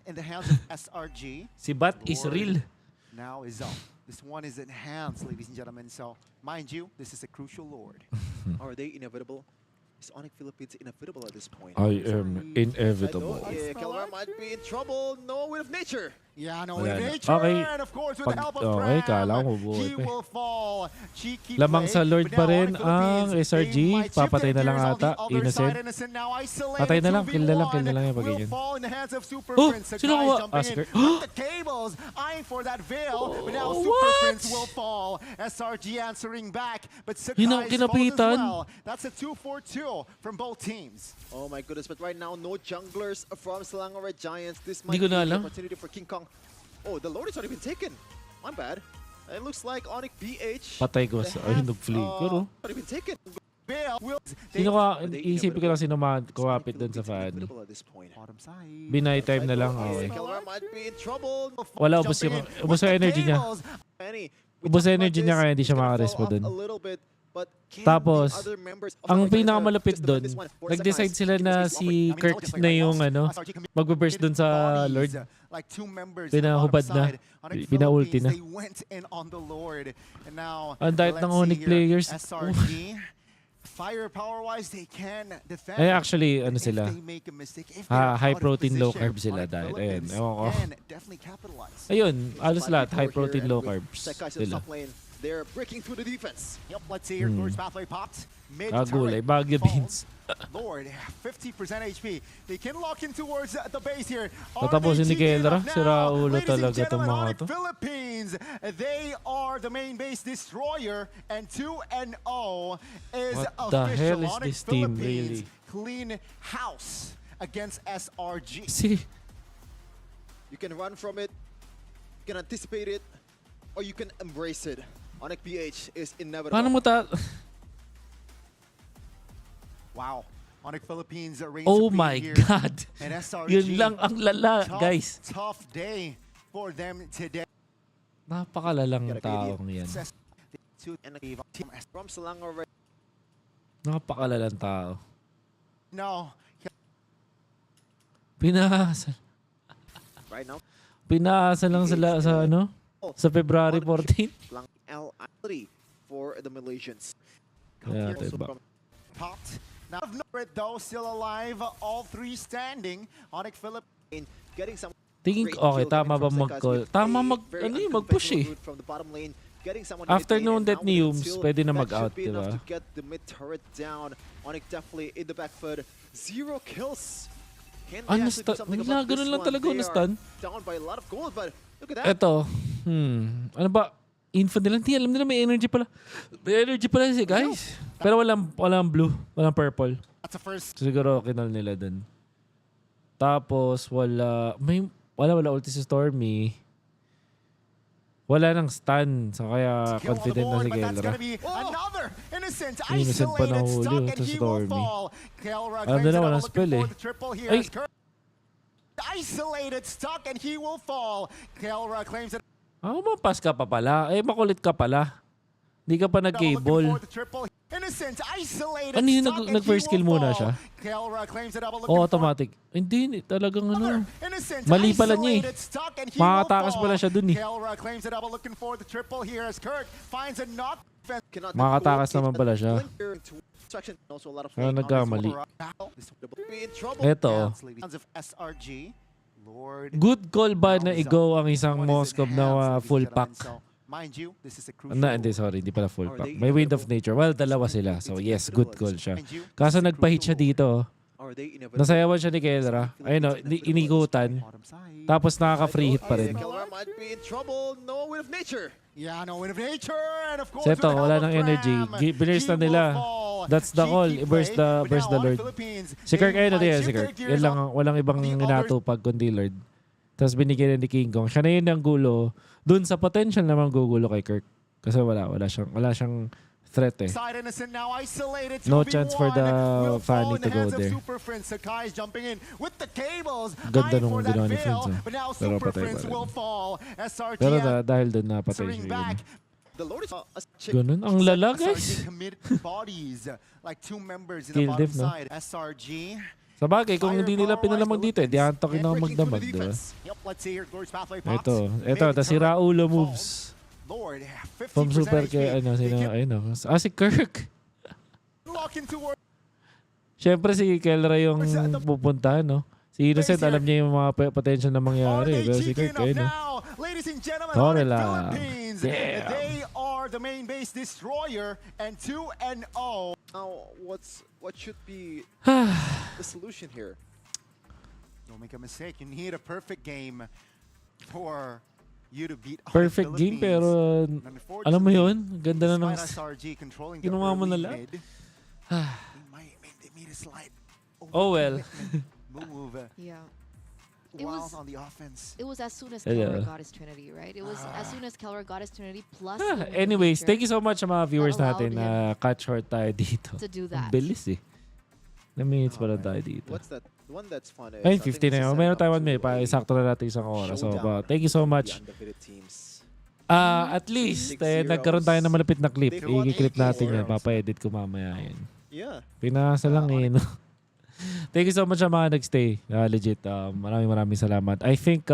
in the hands of SRG. Si Bat is Lord real. Now is up. This one is enhanced, ladies and gentlemen. So, mind you, this is a crucial Lord. Are they inevitable? Is ONIC Philippines inevitable at this point? I am inevitable. I know, Kelra might be in trouble. No wind of nature. Yeah, no Wala na. nature, Okay. and of course with the help of Okay, Cram, kala ko mabuhay he pa eh. will fall. Cheeky Lamang play, sa Lord but pa now rin ONIC ang Philippines, SRG. they might shift Papatay their na lang gears on ata. the other Innocent. side. Innocent now isolated. Patay na lang, kill na lang, 2v1 kill na lang yung will pag-ganyan. fall in the hands of Super Oh, Prince. sino Sakai kuha? jumping Asker. in with the cable. cables, eyeing for that veil, but now Oh, Super what? Prince will fall. SRG answering back, but Yun Sakai ang falls as kinapitan. well. That's a 2-4-2 from both teams. Oh my goodness, but right now, no junglers from Selangor Red Giants. This Di might ko be na the alam. opportunity for King Kong. Oh, the Lord has already been taken. My bad. It looks like ONIC PH. Patay ko sa ayun nag-flicker. Already been taken. Veil will Sino ka, isipin ko lang sino kumapit dun sa Fanny. At this point. bottom side. Binay time na lang, okay. Kelra might be in trouble. Wala, ubos yung energy niya. Fanny, Ubos energy niya kaya hindi siya makarespo dun. Tapos, ang pinakamalapit dun, nag-decide sila na si Kirk na yung magbe-burst dun sa Lord. Pinahubad na. Pinaulti na. Ang diet ng ONIC players. Firepower-wise, they can defend. Ay, actually, ano sila? If they make a mistake, if they're High out of protein, low position, carb sila ONIC dahil. Ayun, Philippines ewan ko. can definitely capitalize. Ayun, alos lahat. High protein, low carbs. Sila. They're breaking through the defense. Yep, let's see here. Lord's pathway popped. Mid Gulay, turret Baguio falls. beans. Lord, 50% HP. They can lock in towards the base here. Tatapusin ni Kelra. Sira ulo Ladies and talaga itong gentlemen, mga ONIC to. Philippines, they are the main base destroyer, and 2-0 is What the official. hell is ONIC this team, Philippines really? clean house against SRG. Si, You can run from it, you can anticipate it, or you can embrace it. ONIC PH is inevitable. paano mo Wow. ONIC Philippines reigns Oh supreme my here. God. And SRG, Yun lang ang lala, guys. Tough day for them today. Napakalalang taong yan. From Selangor Red. Napakalalang tao. No. Pinasa. Right now, Pinasa lang sila sa ano? Sa February 14. Lang L3 for the Malaysians. Yeah, Also diba? from Popped. Now, North though, still alive. All three standing. ONIC Philippines. getting some Tingin great ko, okay, kill coming tama ba from mag-call? Sakas with Tama a mag, very ano yun, mag-push unconventional eh. route from the bottom lane, getting someone After mid lane, nung and that now ni with Yums, Unseal, pwede na that mag-out, should be enough diba? to get the mid turret down. ONIC definitely in the back foot. 0 kills. Can they Ano actually do something wala, about ganun this lang one? talaga They na are stun. down by a lot of gold, but look at that. Eto, ano ba? Info nila, hindi alam nila may energy pala. May energy pala si guys. Pero walang blue, walang purple. That's the first. Siguro kinal nila dun. Tapos wala ulti si Stormy. Wala nang stun. So kaya Kill on the confident na board, si but that's Kelra. gonna be another innocent, Innocent pa isolated nahuli, stuck, and ito si he will Stormy. fall. Kelra Ano claims na, it walang up, spell looking eh. for the triple here. Ay! As Kirk isolated, stuck, and he will fall. Kelra claims it. Mapas ka pa pala. Makulit ka pala. Hindi ka pa nag-cable. Innocent, isolated, Ano yun, stuck, and nag-first he kill will muna fall. siya? Kelra claims it up, looking Oh, for automatic. Hindi, talagang ano. Innocent, Mali pala niya eh. isolated, stuck, and he will Makakatakas fall. pala siya dun eh. Kelra claims it up, looking for the triple here as Kirk finds a knock. Cannot Makakatakas do naman pala siya. Also a lot of Kaya nagkamali. be in trouble. Eto. Sounds of SRG. Lord. Good call ba na i-go ang isang Moskov na full pack? Mind you, this is a crucial. Hindi, sorry. Hindi pala full pack. May Wind of Nature. Well, dalawa sila. So, yes, good call siya. Kaso nagpa-hit siya dito. Are they inevitable? Nasayawan siya ni Kelra. Ayun o, inikutan. Tapos nakaka-free hit pa rin. Kelra might be in trouble. No Wind of Nature. Yeah, no Wind of Nature, and of course, Seto, with wala nang hologram, energy. Binurst na he nila. will fall. That's the call. Cheeky I-burst play, the but now Lord. Philippines, Si Kirk, they ayun na might yan si shift Kirk. their Yan gears lang, on walang ibang the other inatupag kundi Lord. Tapos binigyan na ni King Kong. Siya na yun ang gulo. Doon sa potential naman gugulo kay Kirk. Kasi wala siyang threat eh. side. Innocent now isolated. No 2v1 chance for the will fall Fanny in to the go hands of there. Super Prince. Sakai is jumping in with the cables. Ganda Eyeing nung for that ginawa ni veil, Prince, but now Pero Super patay pa Prince rin. will fall. SRG Pero dahil doon napatay answering siya back. yun. The Lord is a chick. Ganun, ang lala SRG guys. committed bodies like two members in Kill the bottom diff, no? side. SRG. Sa bagay, kung hindi nila pinalamag dito, di antokin na Breaking magdamag, through di the ba? defense. Yep, let's see here. Glorious pathway pops. Ito, tas si Raulo moves. Lord, 50% From super HP. kay, si Kirk. Lock into work. Siyempre si Kelra yung pupuntahan, no? Si Innocent, alam niya yung mga potential na mangyari. Pero si Kirk, ayun, no? Now, ladies and gentlemen, Tore ONIC lang. Philippines. Damn. They are the main base destroyer and 2-0. Now, what should be the solution here? Don't make a mistake. You need a perfect game for you to beat ONIC perfect game, Philippines. pero And alam mo unfortunately, yun, ganda na ng despite SRG controlling the ginawa mo na early lahat. mid, they made a slight Oh well. overcommitment move. Yeah. While on the offense. It was as soon as Hello. Keller got his Trinity, right? It was as soon as Keller got his Trinity plus. Anyways, thank you so much sa mga viewers allowed natin na cut short tayo dito. to do Ang that. bilis eh. Na minutes Oh, pala man. tayo dito. What's that? The one that's fun is Ay, I think 50 this na is yun. setting Meron up tayo 1 to minute pa. a Isakto na natin isang oras. So, showdown thank you so between much. the undefeated teams. At least, 6-0. nagkaroon tayo ng malapit na clip. They've won I-clip 8 natin yan. rounds. Papa-edit ko mamaya yan. Yeah. Pinasa lang eh, no? Thank you so much sa mga nagstay. Legit, maraming salamat. I think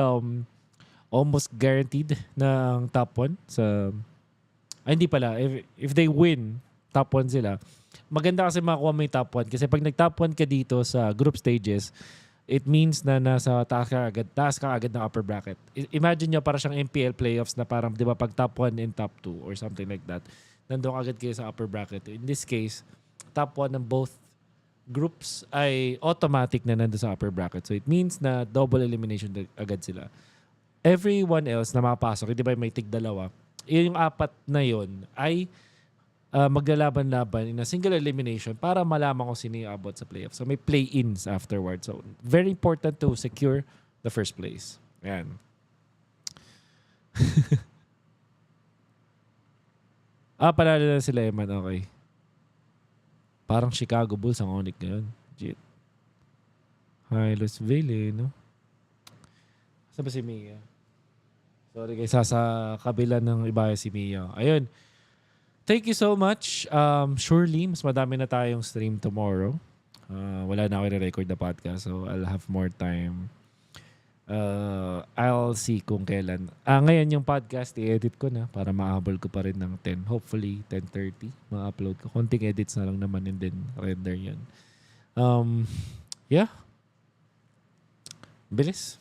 almost guaranteed na ang top 1 sa... Ay, hindi pala. If they win, top 1 sila. Maganda kasi makuha mo yung top 1. Kasi pag nag-top 1 ka dito sa group stages, it means na nasa taas ka agad ng upper bracket. Imagine nyo para siyang MPL playoffs na parang, di ba, pag top 1 and top 2 or something like that, nandun agad kayo sa upper bracket. In this case, top 1 ng both groups ay automatic na nandun sa upper bracket. So it means na double elimination agad sila. Everyone else na makapasok, di ba may tig-2, yung 4 na yon ay maglalaban-laban in a single elimination para malaman kung sino yung abot sa playoffs. So may play-ins afterwards. So very important to secure the first place. Ayan. Panalo na sila, Eman. Okay. Parang Chicago Bulls ang ONIC ngayon. Jit. Hylotsville, no? Saan ba si Mia? Sorry guys, sa kabila ng iba si Mia. Ayun. Thank you so much. Surely, mas madami na tayong stream tomorrow. Wala na ako i-record na podcast, so I'll have more time. I'll see kung kailan. Ngayon yung podcast, i-edit ko na para mahabol ko pa rin ng 10. Hopefully, 10:30 ma-upload ko. Konting edits na lang naman and then render yun. Yeah. Bilis.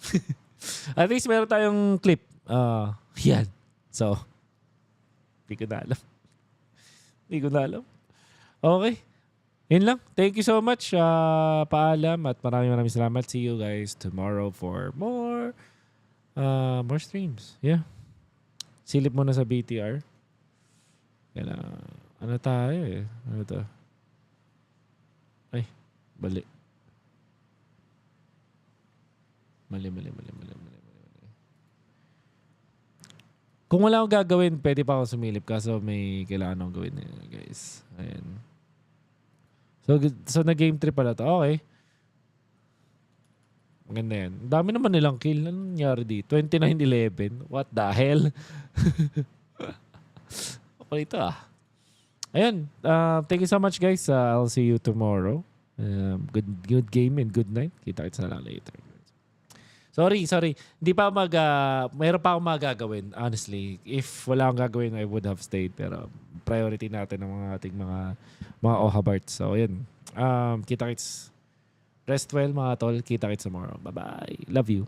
At least meron tayong clip. Yan. So, hindi ko na alam. Okay. Yun lang. Thank you so much. Paalam at maraming salamat. See you guys tomorrow for more streams. Yeah. Silip mo na sa BTR. Yan na. Ano tayo eh? Ano to? Ay. Mali. Kung wala akong gagawin, pwede pa akong sumilip kaso may kailangan akong gawin guys. Ayan. So na-game trip pala to. Okay. Maganda yan. Ang dami naman nilang kill. Anong nangyari dito? 29-11. What the hell? Okay ito ah. Ayan. Thank you so much guys. I'll see you tomorrow. Good game and good night. Kita-kits na lang later. Sorry. Hindi pa mayroon pa akong magagawin, honestly. If wala akong gagawin, I would have stayed. Pero priority natin ng mga ating mga Ohabarts. So, yun. Kita-kits. Rest well, mga tol. Kita-kits tomorrow. Bye-bye. Love you.